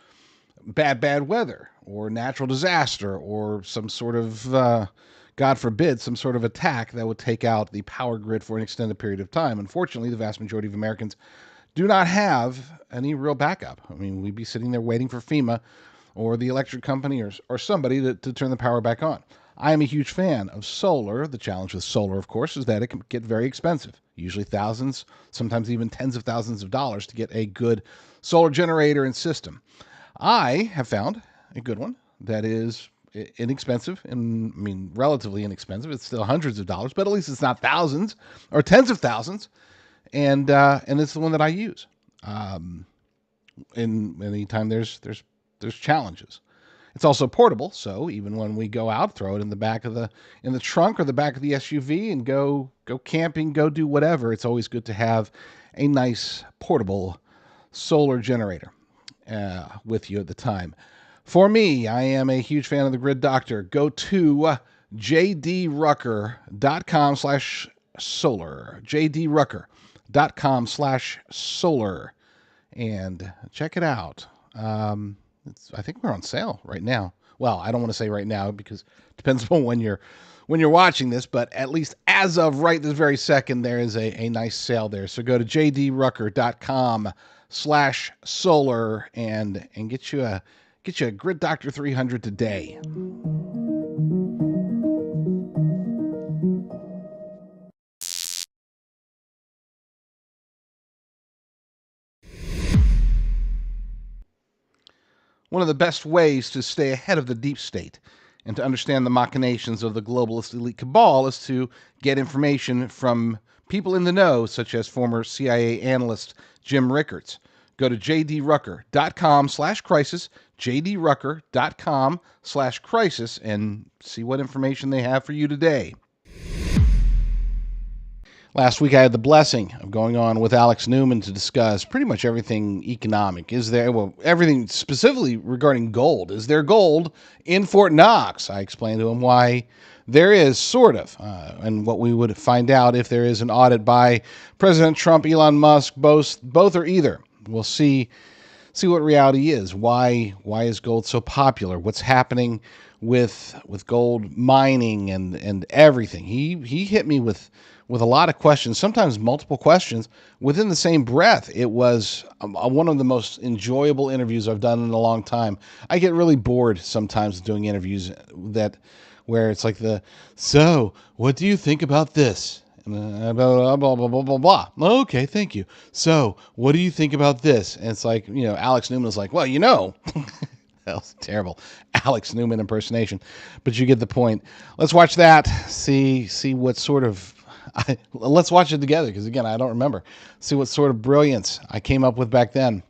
bad weather or natural disaster or some sort of, God forbid, some sort of attack that would take out the power grid for an extended period of time. Unfortunately, the vast majority of Americans do not have any real backup. I mean, we'd be sitting there waiting for FEMA or the electric company or somebody to turn the power back on. I am a huge fan of solar. The challenge with solar, of course, is that it can get very expensive, usually thousands, sometimes even tens of thousands of dollars to get a good solar generator and system. I have found a good one that is inexpensive, and I mean relatively inexpensive. It's still hundreds of dollars, but at least it's not thousands or tens of thousands. And it's the one that I use. In anytime there's challenges. It's also portable, so even when we go out, throw it in the trunk or the back of the SUV and go camping, go do whatever. It's always good to have a nice portable solar generator with you at the time. For me, I am a huge fan of the Grid Doctor. Go to jdrucker.com/solar. jdrucker.com/solar. And check it out. I think we're on sale right now. Well, I don't want to say right now because it depends on when you're watching this, but at least as of right this very second, there is a nice sale there. So go to jdrucker.com/solar and get you a Grid Doctor 300 today. One of the best ways to stay ahead of the deep state and to understand the machinations of the globalist elite cabal is to get information from people in the know, such as former CIA analyst Jim Rickards. Go to jdrucker.com/crisis, jdrucker.com/crisis, and see what information they have for you today. Last week, I had the blessing of going on with Alex Newman to discuss pretty much everything economic. Everything specifically regarding gold. Is there gold in Fort Knox? I explained to him why there is, sort of, and what we would find out if there is an audit by President Trump, Elon Musk, both or either. We'll see what reality is. Why is gold so popular? What's happening with gold mining and everything? He hit me with a lot of questions, sometimes multiple questions within the same breath. It was one of the most enjoyable interviews I've done in a long time. I get really bored sometimes doing interviews where it's like so what do you think about this? Blah, blah, blah, blah, blah, blah, blah. Okay, thank you. So what do you think about this? And it's like, Alex Newman is like, well, that was terrible Alex Newman impersonation, but you get the point. Let's watch that. See what sort of let's watch it together, because again, I don't remember. See what sort of brilliance I came up with back then.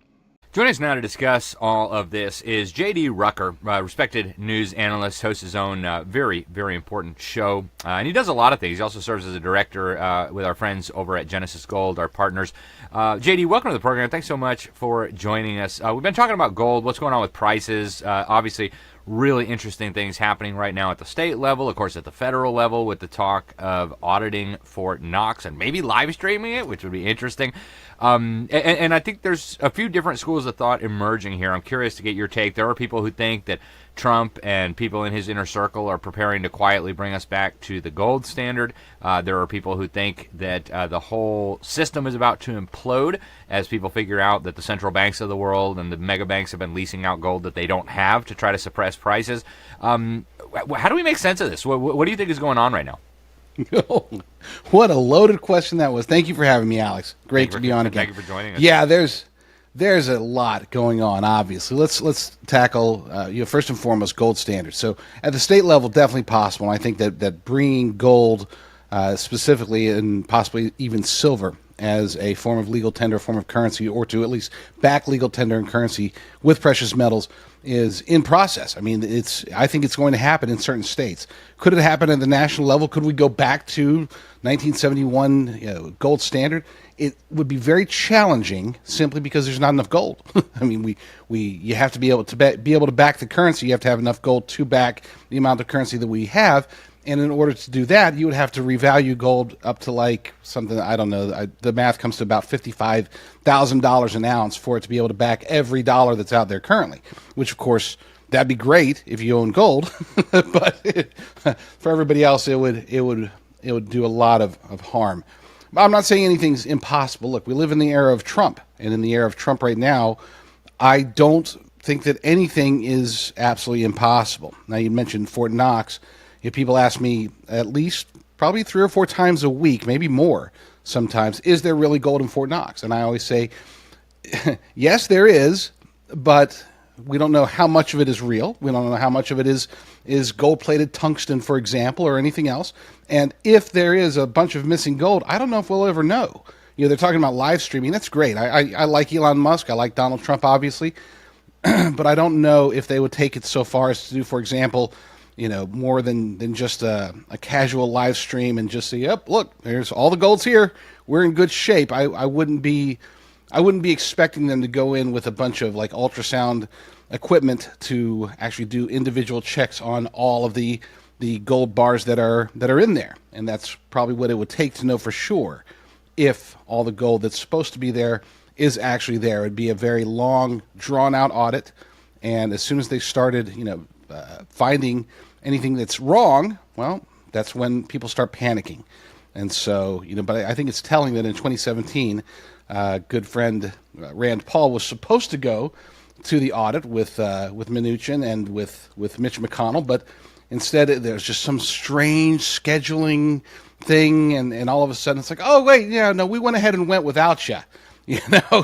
Joining us now to discuss all of this is JD Rucker, respected news analyst, hosts his own very, very important show. And he does a lot of things. He also serves as a director with our friends over at Genesis Gold, our partners. JD, welcome to the program. Thanks so much for joining us. We've been talking about gold, what's going on with prices. Obviously, really interesting things happening right now at the state level, of course, at the federal level, with the talk of auditing Fort Knox and maybe live streaming it, which would be interesting. And I think there's a few different schools of thought emerging here. I'm curious to get your take. There are people who think that Trump and people in his inner circle are preparing to quietly bring us back to the gold standard. There are people who think that the whole system is about to implode as people figure out that the central banks of the world and the mega banks have been leasing out gold that they don't have to try to suppress prices. How do we make sense of this? What do you think is going on right now? What a loaded question that was. Thank you for having me, Alex. Great to be on again. Thank you for joining us. Yeah, there's a lot going on, obviously. Let's tackle, first and foremost, gold standards. So at the state level, definitely possible. And I think that bringing gold, specifically and possibly even silver, as a form of legal tender, form of currency, or to at least back legal tender and currency with precious metals, is in process. I mean, I think it's going to happen in certain states. Could it happen at the national level? Could we go back to 1971 gold standard? It would be very challenging, simply because there's not enough gold. I mean, you have to be able to back the currency. You have to have enough gold to back the amount of currency that we have. And in order to do that, you would have to revalue gold up to like something, I don't know, the math comes to about $55,000 an ounce for it to be able to back every dollar that's out there currently, which of course, that'd be great if you own gold, but for everybody else, it would do a lot of harm. But I'm not saying anything's impossible. Look, we live in the era of Trump, and in the era of Trump right now, I don't think that anything is absolutely impossible. Now, you mentioned Fort Knox. If people ask me at least probably 3 or 4 times a week, maybe more sometimes, is there really gold in Fort Knox? And I always say, yes, there is, but We don't know how much of it is real. We don't know how much of it is gold-plated tungsten, for example, or anything else. And if there is a bunch of missing gold, I don't know if we'll ever know. They're talking about live streaming. That's great. I like Elon Musk. I like Donald Trump, obviously. But I don't know if they would take it so far as to do, for example, more than just a casual live stream and just say, yep, look, there's all the gold's here. We're in good shape. I wouldn't be expecting them to go in with a bunch of like ultrasound equipment to actually do individual checks on all of the gold bars that are in there. And that's probably what it would take to know for sure if all the gold that's supposed to be there is actually there. It'd be a very long, drawn-out audit, and as soon as they started, finding anything that's wrong, well, that's when people start panicking. And so, but I think it's telling that in 2017, good friend Rand Paul was supposed to go to the audit with Mnuchin and with Mitch McConnell, but instead there's just some strange scheduling thing, and all of a sudden it's like, oh wait, no, we went ahead and went without you.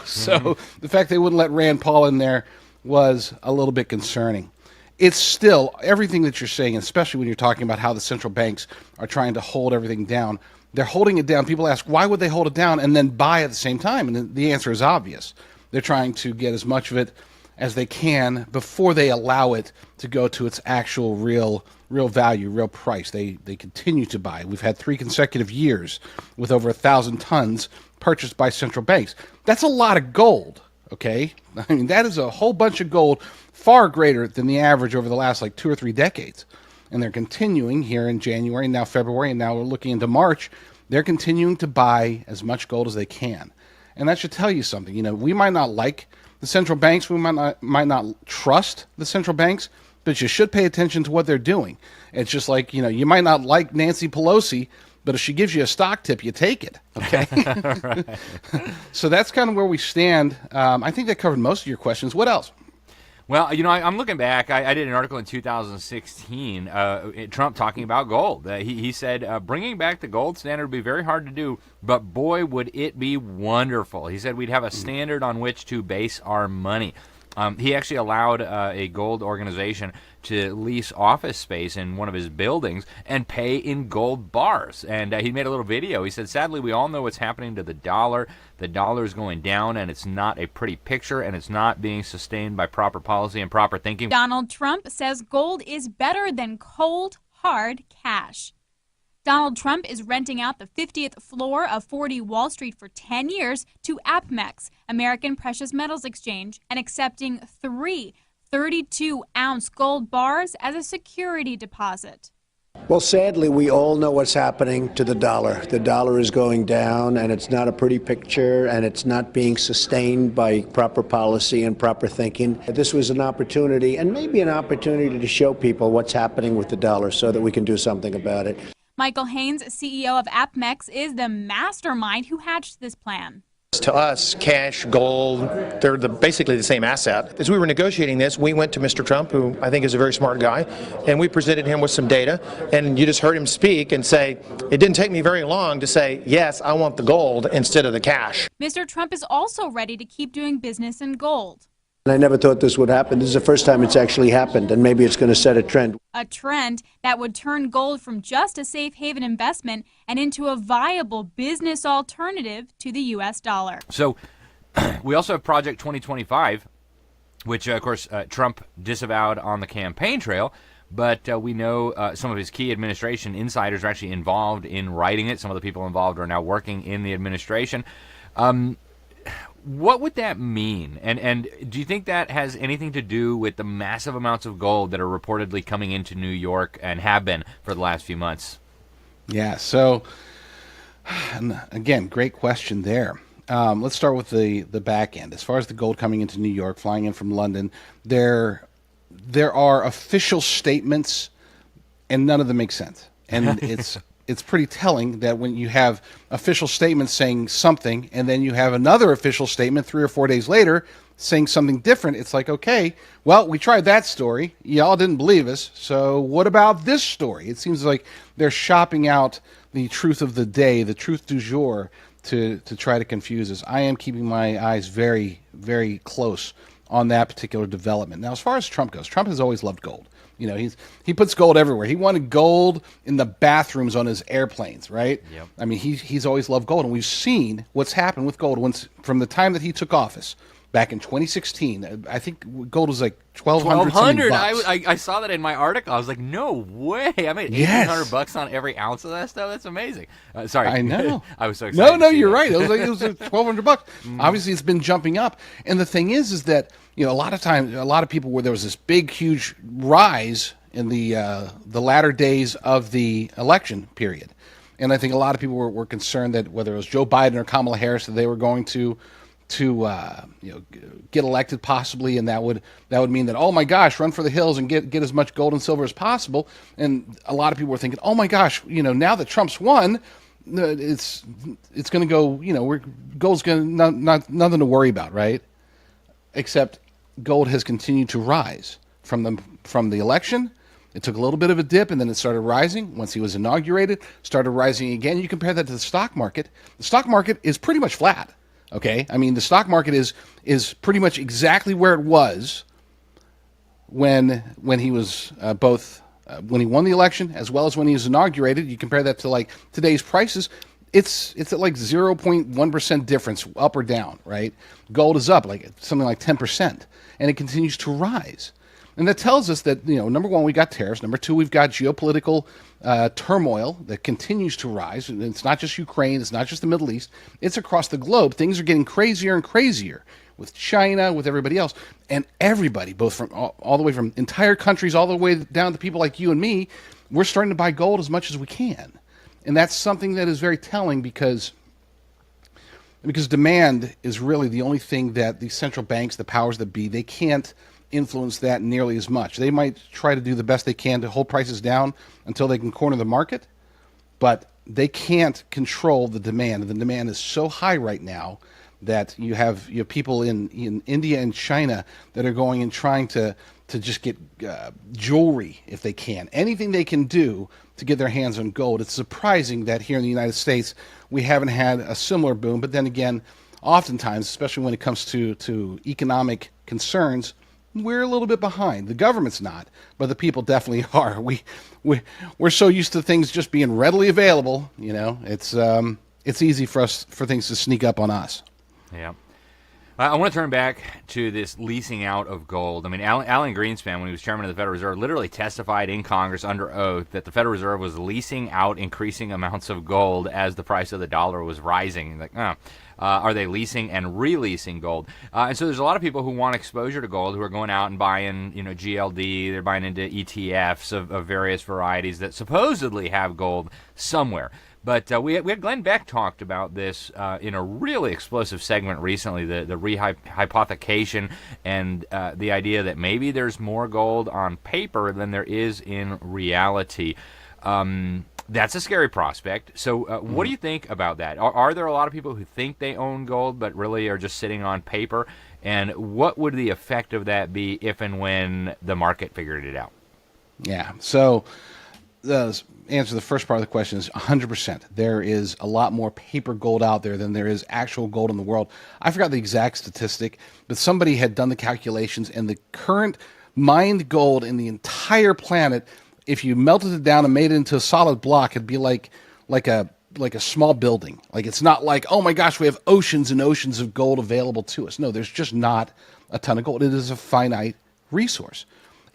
So the fact they wouldn't let Rand Paul in there was a little bit concerning. It's still everything that you're saying, especially when you're talking about how the central banks are trying to hold everything down. They're holding it down. People ask, why would they hold it down and then buy at the same time? And the answer is obvious. They're trying to get as much of it as they can before they allow it to go to its actual real value, real price. They continue to buy. We've had 3 consecutive years with over 1,000 tons purchased by central banks. That's a lot of gold, okay? I mean, that is a whole bunch of gold, far greater than the average over the last 2 or 3 decades. And they're continuing here in January, now February, and now we're looking into March. They're continuing to buy as much gold as they can. And that should tell you something. We might not like the central banks. We might not trust the central banks, but you should pay attention to what they're doing. It's just like, you might not like Nancy Pelosi, but if she gives you a stock tip, you take it, okay? So that's kind of where we stand. I think that covered most of your questions. What else? Well, I'm looking back. I did an article in 2016, Trump talking about gold. He said, bringing back the gold standard would be very hard to do, but boy, would it be wonderful. He said we'd have a standard on which to base our money. He actually allowed a gold organization to lease office space in one of his buildings and pay in gold bars. And he made a little video. He said, sadly, we all know what's happening to the dollar. The dollar is going down, and it's not a pretty picture, and it's not being sustained by proper policy and proper thinking. Donald Trump says gold is better than cold, hard cash. Donald Trump is renting out the 50th floor of 40 Wall Street for 10 years to APMEX, American Precious Metals Exchange, and accepting 3 32-ounce gold bars as a security deposit. Well, sadly, we all know what's happening to the dollar. The dollar is going down, and it's not a pretty picture, and it's not being sustained by proper policy and proper thinking. This was an opportunity, and maybe an opportunity to show people what's happening with the dollar so that we can do something about it. Michael Haynes, CEO of APMEX, is the mastermind who hatched this plan. To us, cash, gold, they're basically the same asset. As we were negotiating this, we went to Mr. Trump, who I think is a very smart guy, and we presented him with some data, and you just heard him speak and say, it didn't take me very long to say, yes, I want the gold instead of the cash. Mr. Trump is also ready to keep doing business in gold. I never thought this would happen. This is the first time it's actually happened, and maybe it's going to set a trend. A trend that would turn gold from just a safe haven investment and into a viable business alternative to the U.S. dollar. So we also have Project 2025, which, of course, Trump disavowed on the campaign trail. But we know some of his key administration insiders are actually involved in writing it. Some of the people involved are now working in the administration. What would that mean? And do you think that has anything to do with the massive amounts of gold that are reportedly coming into New York and have been for the last few months? Yeah, so, again, great question there. Let's start with the back end. As far as the gold coming into New York, flying in from London, there are official statements, and none of them make sense. And it's pretty telling that when you have official statements saying something, and then you have another official statement 3 or 4 days later saying something different, it's like, okay, well, we tried that story. Y'all didn't believe us, so what about this story? It seems like they're shopping out the truth of the day, the truth du jour, to try to confuse us. I am keeping my eyes very, very close on that particular development. Now, as far as Trump goes, Trump has always loved gold. You know, he puts gold everywhere. He wanted gold in the bathrooms on his airplanes, right? Yep. I mean, he's always loved gold, and we've seen what's happened with gold from the time that he took office back in 2016. I think gold was like $1,200. I saw that in my article. I was like, no way! I made $1,800 on every ounce of that stuff. That's amazing. Sorry, I know. I was so excited. No, you're right. It was like $1,200. Obviously, it's been jumping up, and the thing is that a lot of times, a lot of people where there was this big, huge rise in the latter days of the election period, and I think a lot of people were concerned that whether it was Joe Biden or Kamala Harris, that they were going to get elected possibly, and that would mean that, oh my gosh, run for the hills and get as much gold and silver as possible. And a lot of people were thinking, oh my gosh, now that Trump's won, it's going to go, gold's going to nothing to worry about, right? Except gold has continued to rise from the election. It took a little bit of a dip, and then it started rising. Once he was inaugurated, started rising again. You compare that to the stock market. The stock market is pretty much flat. Okay, I mean, the stock market is pretty much exactly where it was when he was both when he won the election as well as when he was inaugurated. You compare that to like today's prices, it's at like 0.1% difference up or down, right? Gold is up like something like 10%, and it continues to rise. And that tells us that, number one, we got tariffs. Number two, we've got geopolitical turmoil that continues to rise. And it's not just Ukraine. It's not just the Middle East. It's across the globe. Things are getting crazier and crazier with China, with everybody else. And everybody, both from all the way from entire countries all the way down to people like you and me, we're starting to buy gold as much as we can. And that's something that is very telling because demand is really the only thing that the central banks, the powers that be, they can't influence that nearly as much. They might try to do the best they can to hold prices down until they can corner the market, but they can't control the demand. The demand is so high right now that you have people in India and China that are going and trying to just get jewelry if they can. Anything they can do to get their hands on gold. It's surprising that here in the United States we haven't had a similar boom, but then again, oftentimes, especially when it comes to economic concerns, we're a little bit behind. The government's not, but the people definitely are. We're so used to things just being readily available. It's easy for things to sneak up on us. Yeah. I want to turn back to this leasing out of gold. I mean, Alan Greenspan, when he was chairman of the Federal Reserve, literally testified in Congress under oath that the Federal Reserve was leasing out increasing amounts of gold as the price of the dollar was rising. Like, are they leasing and releasing gold? And so there's a lot of people who want exposure to gold who are going out and buying, GLD. They're buying into ETFs of various varieties that supposedly have gold somewhere. But we had Glenn Beck talked about this in a really explosive segment recently, the rehypothecation and the idea that maybe there's more gold on paper than there is in reality. That's a scary prospect. So what do you think about that? Are there a lot of people who think they own gold but really are just sitting on paper? And what would the effect of that be if and when the market figured it out? Yeah, so the answer to the first part of the question is 100%. There is a lot more paper gold out there than there is actual gold in the world. I forgot the exact statistic, but somebody had done the calculations, and the current mined gold in the entire planet, if you melted it down and made it into a solid block, it'd be like a small building. Like, it's not like, oh my gosh, we have oceans and oceans of gold available to us. No, there's just not a ton of gold. It is a finite resource.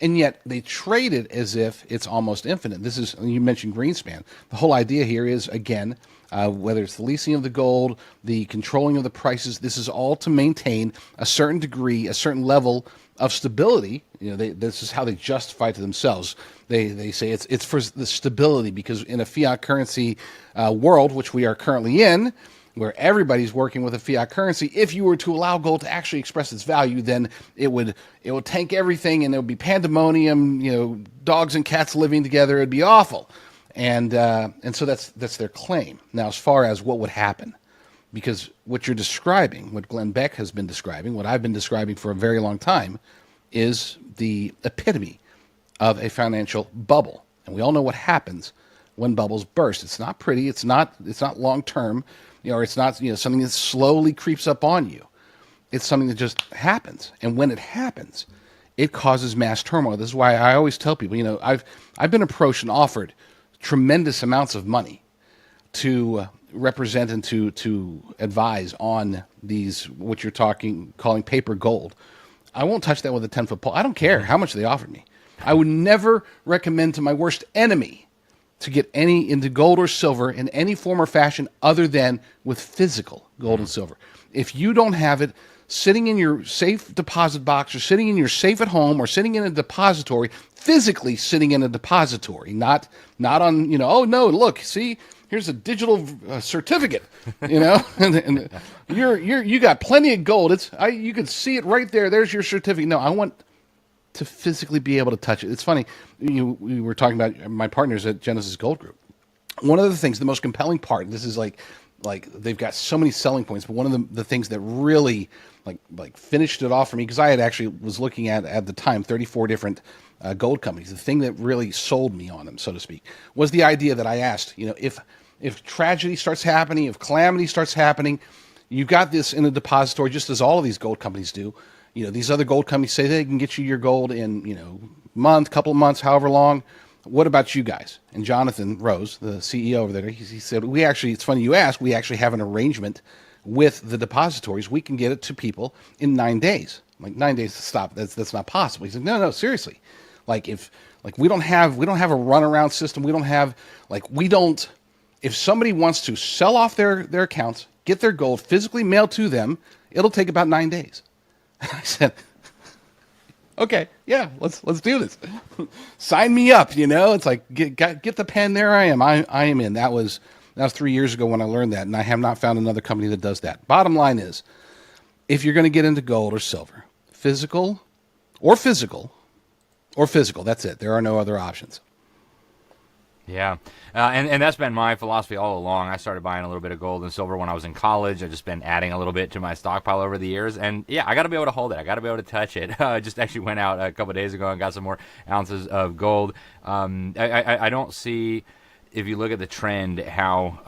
And yet they trade it as if it's almost infinite. This is, you mentioned Greenspan. The whole idea here is, again, whether it's the leasing of the gold, the controlling of the prices, this is all to maintain a certain degree, a certain level of stability. This is how they justify it to themselves. They say it's for the stability, because in a fiat currency world, which we are currently in, where everybody's working with a fiat currency, if you were to allow gold to actually express its value, then it would tank everything, and there would be pandemonium, dogs and cats living together. It'd be awful. And so that's their claim. Now, as far as what would happen, because what you're describing, what Glenn Beck has been describing, what I've been describing for a very long time, is the epitome of a financial bubble. And we all know what happens when bubbles burst. It's not pretty. It's not long term. Or it's not something that slowly creeps up on you. It's something that just happens. And when it happens, it causes mass turmoil. This is why I always tell people, I've been approached and offered tremendous amounts of money to represent and to advise on these, what you're calling paper gold. I won't touch that with a 10-foot pole. I don't care how much they offered me. I would never recommend to my worst enemy to get any into gold or silver in any form or fashion other than with physical gold and silver. If you don't have it sitting in your safe deposit box or sitting in your safe at home or sitting in a depository, physically sitting in a depository, not on, oh no, look, see, here's a digital certificate, and you got plenty of gold. You can see it right there. There's your certificate. No, I want to physically be able to touch it. It's funny. We were talking about my partners at Genesis Gold Group. One of the things, the most compelling part, this is like they've got so many selling points, but one of the things that really like finished it off for me, because I had actually was looking at the time 34 different gold companies. The thing that really sold me on them, so to speak, was the idea that I asked, if tragedy starts happening, if calamity starts happening, you got this in a depository, just as all of these gold companies do. These other gold companies say they can get you your gold in, month, couple of months, however long. What about you guys? And Jonathan Rose, the CEO over there, he said, it's funny you ask, we actually have an arrangement with the depositories. We can get it to people in 9 days. Like 9 days to stop. That's not possible. He said, no, seriously. We don't have a runaround system. We don't have, if somebody wants to sell off their accounts, get their gold physically mailed to them, it'll take about 9 days. I said, okay, yeah, let's do this. Sign me up, It's like get the pen. There I am. I am in. That was 3 years ago when I learned that, and I have not found another company that does that. Bottom line is, if you're going to get into gold or silver, physical, that's it. There are no other options. Yeah, and that's been my philosophy all along. I started buying a little bit of gold and silver when I was in college. I've just been adding a little bit to my stockpile over the years. And yeah, I got to be able to hold it. I got to be able to touch it. I just actually went out a couple of days ago and got some more ounces of gold. I don't see, if you look at the trend, how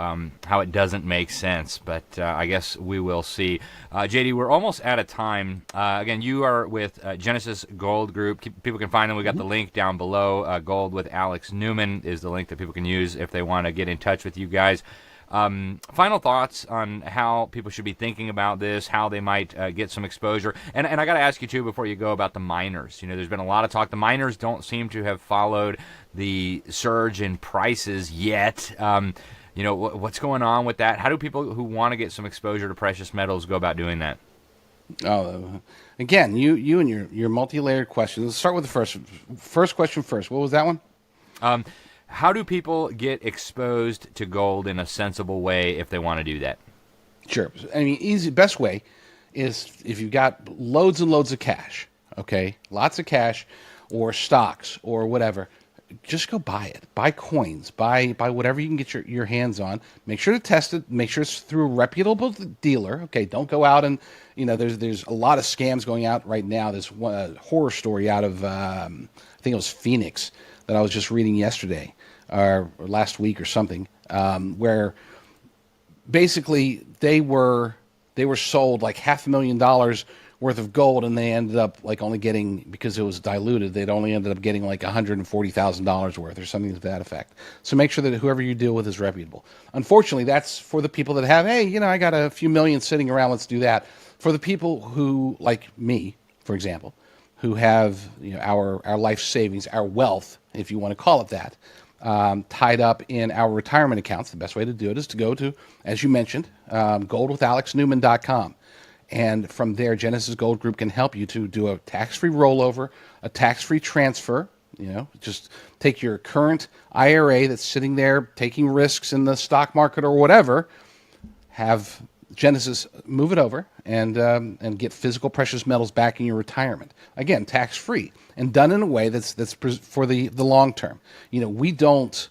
it doesn't make sense, but I guess we will see. JD, we're almost out of time. Again, you are with Genesis Gold Group. People can find them. We got the link down below. Gold with Alex Newman is the link that people can use if they want to get in touch with you guys. Final thoughts on how people should be thinking about this, how they might get some exposure. And I got to ask you, too, before you go, about the miners. There's been a lot of talk. The miners don't seem to have followed the surge in prices yet. What's going on with that? How do people who want to get some exposure to precious metals go about doing that? Again, you and your multi-layered questions. Let's start with the first question first. What was that one? How do people get exposed to gold in a sensible way if they want to do that? Sure. Best way is if you've got loads and loads of cash, okay? Lots of cash or stocks or whatever. Just go buy it. Buy coins. Buy whatever you can get your hands on. Make sure to test it. Make sure it's through a reputable dealer. Okay, don't go out and, there's a lot of scams going out right now. There's one horror story out of, I think it was Phoenix, that I was just reading yesterday or last week or something, where basically they were sold like $500,000 worth of gold, and they ended up only getting, because it was diluted, they'd only ended up getting like $140,000 worth or something to that effect. So make sure that whoever you deal with is reputable. Unfortunately, that's for the people that have, hey, I got a few million sitting around, let's do that. For the people who, like me, for example, who have our life savings, our wealth, if you want to call it that, tied up in our retirement accounts, the best way to do it is to go to, as you mentioned, goldwithalexnewman.com. And from there, Genesis Gold Group can help you to do a tax-free rollover, a tax-free transfer. Just take your current IRA that's sitting there taking risks in the stock market or whatever, have Genesis move it over and get physical precious metals back in your retirement. Again, tax-free and done in a way that's for the long term. We don't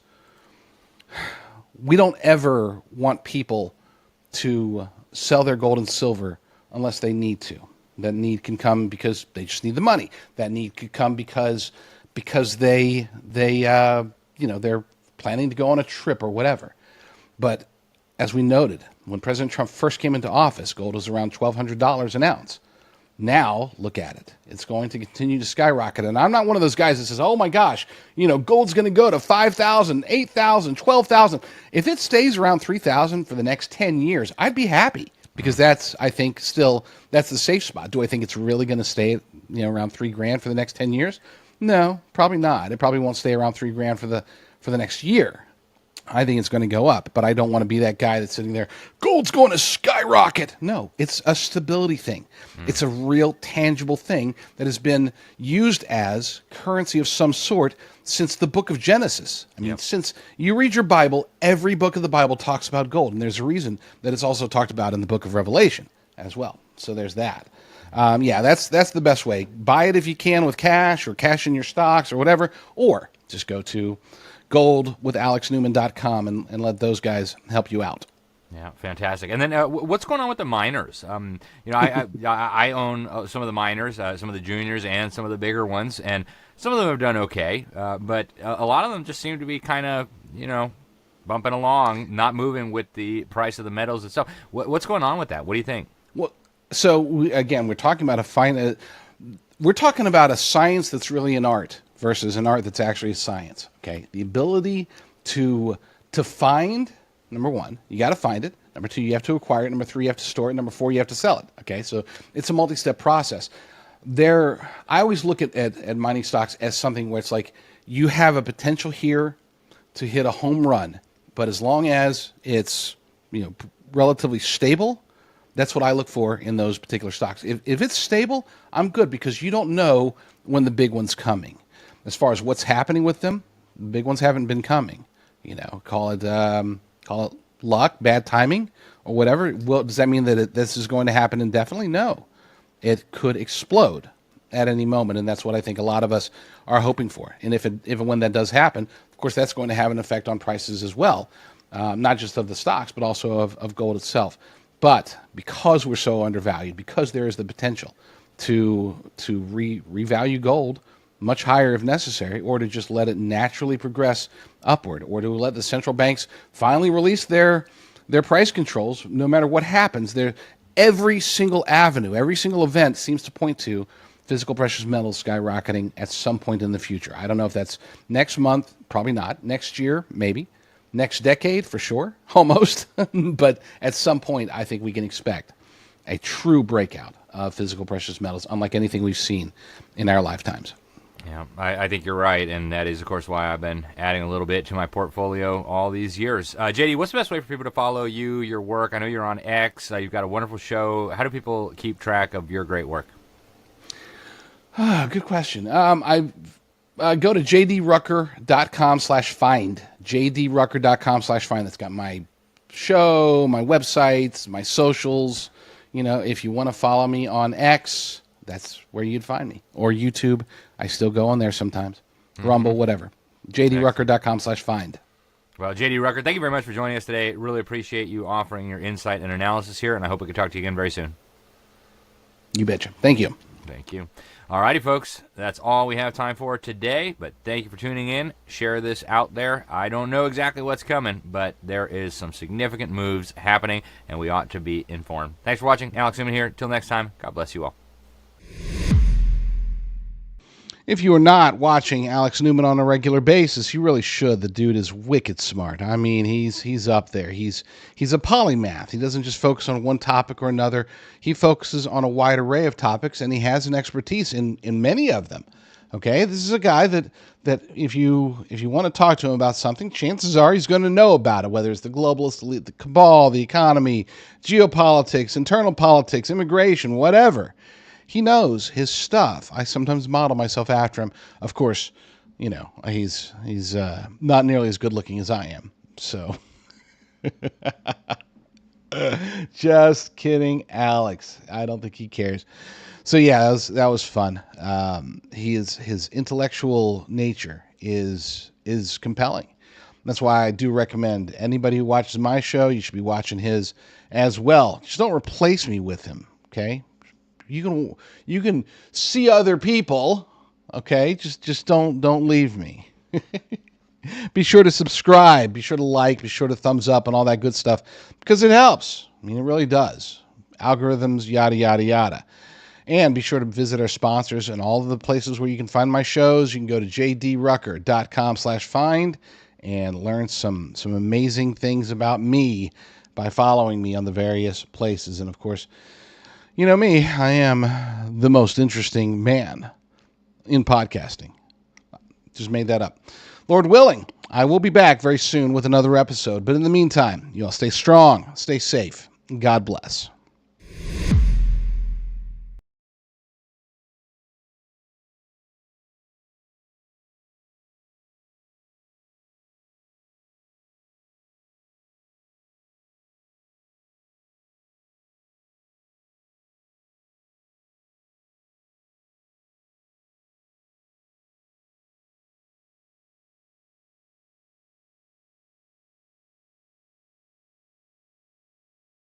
ever want people to sell their gold and silver unless they need to. That need can come because they just need the money. That need could come because they're planning to go on a trip or whatever. But as we noted, when President Trump first came into office, gold was around $1,200 an ounce. Now, look at it. It's going to continue to skyrocket. And I'm not one of those guys that says, oh my gosh, gold's going to go to 5,000, 8,000, 12,000. If it stays around 3,000 for the next 10 years, I'd be happy, because that's, I think, still, that's the safe spot. Do I think it's really going to stay, around $3,000 for the next 10 years? No, probably not. It probably won't stay around $3,000 for the next year. I think it's going to go up, but I don't want to be that guy that's sitting there, gold's going to skyrocket. No, it's a stability thing. It's a real tangible thing that has been used as currency of some sort since the book of Genesis. I mean, since you read your Bible, every book of the Bible talks about gold, and there's a reason that it's also talked about in the book of Revelation as well. So there's that. That's the best way. Buy it if you can with cash, or cash in your stocks or whatever, or just go to goldwithalexnewman.com and let those guys help you out. Yeah, fantastic. And then what's going on with the miners? I own some of the miners, some of the juniors and some of the bigger ones, and some of them have done okay, but a lot of them just seem to be kind of, bumping along, not moving with the price of the metals itself. What's going on with that? What do you think? Well, so we're talking about a science that's really an art versus an art that's actually a science. Okay, the ability to find, number one, you got to find it. Number two, you have to acquire it. Number three, you have to store it. Number four, you have to sell it. Okay, so it's a multi-step process. I always look at mining stocks as something where it's like you have a potential here to hit a home run, but as long as it's relatively stable, that's what I look for in those particular stocks. If it's stable, I'm good, because you don't know when the big one's coming. As far as what's happening with them, the big ones haven't been coming. Call it luck, bad timing, or whatever. Well, does that mean that this is going to happen indefinitely? No. It could explode at any moment, and that's what I think a lot of us are hoping for. And if and when that does happen, of course, that's going to have an effect on prices as well, not just of the stocks, but also of gold itself. But because we're so undervalued, because there is the potential to revalue gold much higher if necessary, or to just let it naturally progress upward, or to let the central banks finally release their price controls, no matter what happens, every single avenue, every single event seems to point to physical precious metals skyrocketing at some point in the future. I don't know if that's next month, probably not. Next year, maybe. Next decade, for sure, almost. But at some point, I think we can expect a true breakout of physical precious metals, unlike anything we've seen in our lifetimes. Yeah, I think you're right, and that is, of course, why I've been adding a little bit to my portfolio all these years. JD, what's the best way for people to follow you, your work? I know you're on X. You've got a wonderful show. How do people keep track of your great work? Good question. I go to jdrucker.com/find. jdrucker.com/find. That's got my show, my websites, my socials. If you want to follow me on X, that's where you'd find me. Or YouTube. I still go on there sometimes. Rumble, whatever. jdrucker.com/find. Well, JD Rucker, thank you very much for joining us today. Really appreciate you offering your insight and analysis here, and I hope we can talk to you again very soon. You betcha. Thank you. Thank you. All righty, folks. That's all we have time for today, but thank you for tuning in. Share this out there. I don't know exactly what's coming, but there is some significant moves happening, and we ought to be informed. Thanks for watching. Alex Newman here. Till next time, God bless you all. If you are not watching Alex Newman on a regular basis, you really should. The dude is wicked smart. I mean, he's up there. He's a polymath. He doesn't just focus on one topic or another. He focuses on a wide array of topics, and he has an expertise in many of them. Okay, this is a guy that if you want to talk to him about something, chances are he's going to know about it, whether it's the globalists, the cabal, the economy, geopolitics, internal politics, immigration, whatever. He knows his stuff. I sometimes model myself after him. Of course, he's not nearly as good looking as I am. So, just kidding, Alex. I don't think he cares. So yeah, that was fun. His intellectual nature is compelling. That's why I do recommend anybody who watches my show, you should be watching his as well. Just don't replace me with him, okay? You can see other people, okay? Just don't leave me. Be sure to subscribe. Be sure to like. Be sure to thumbs up and all that good stuff, because it helps. I mean, it really does. Algorithms, yada yada yada. And be sure to visit our sponsors and all of the places where you can find my shows. You can go to jdrucker.com/find and learn some amazing things about me by following me on the various places. And of course, you know me, I am the most interesting man in podcasting. Just made that up. Lord willing, I will be back very soon with another episode. But in the meantime, you all stay strong, stay safe, and God bless.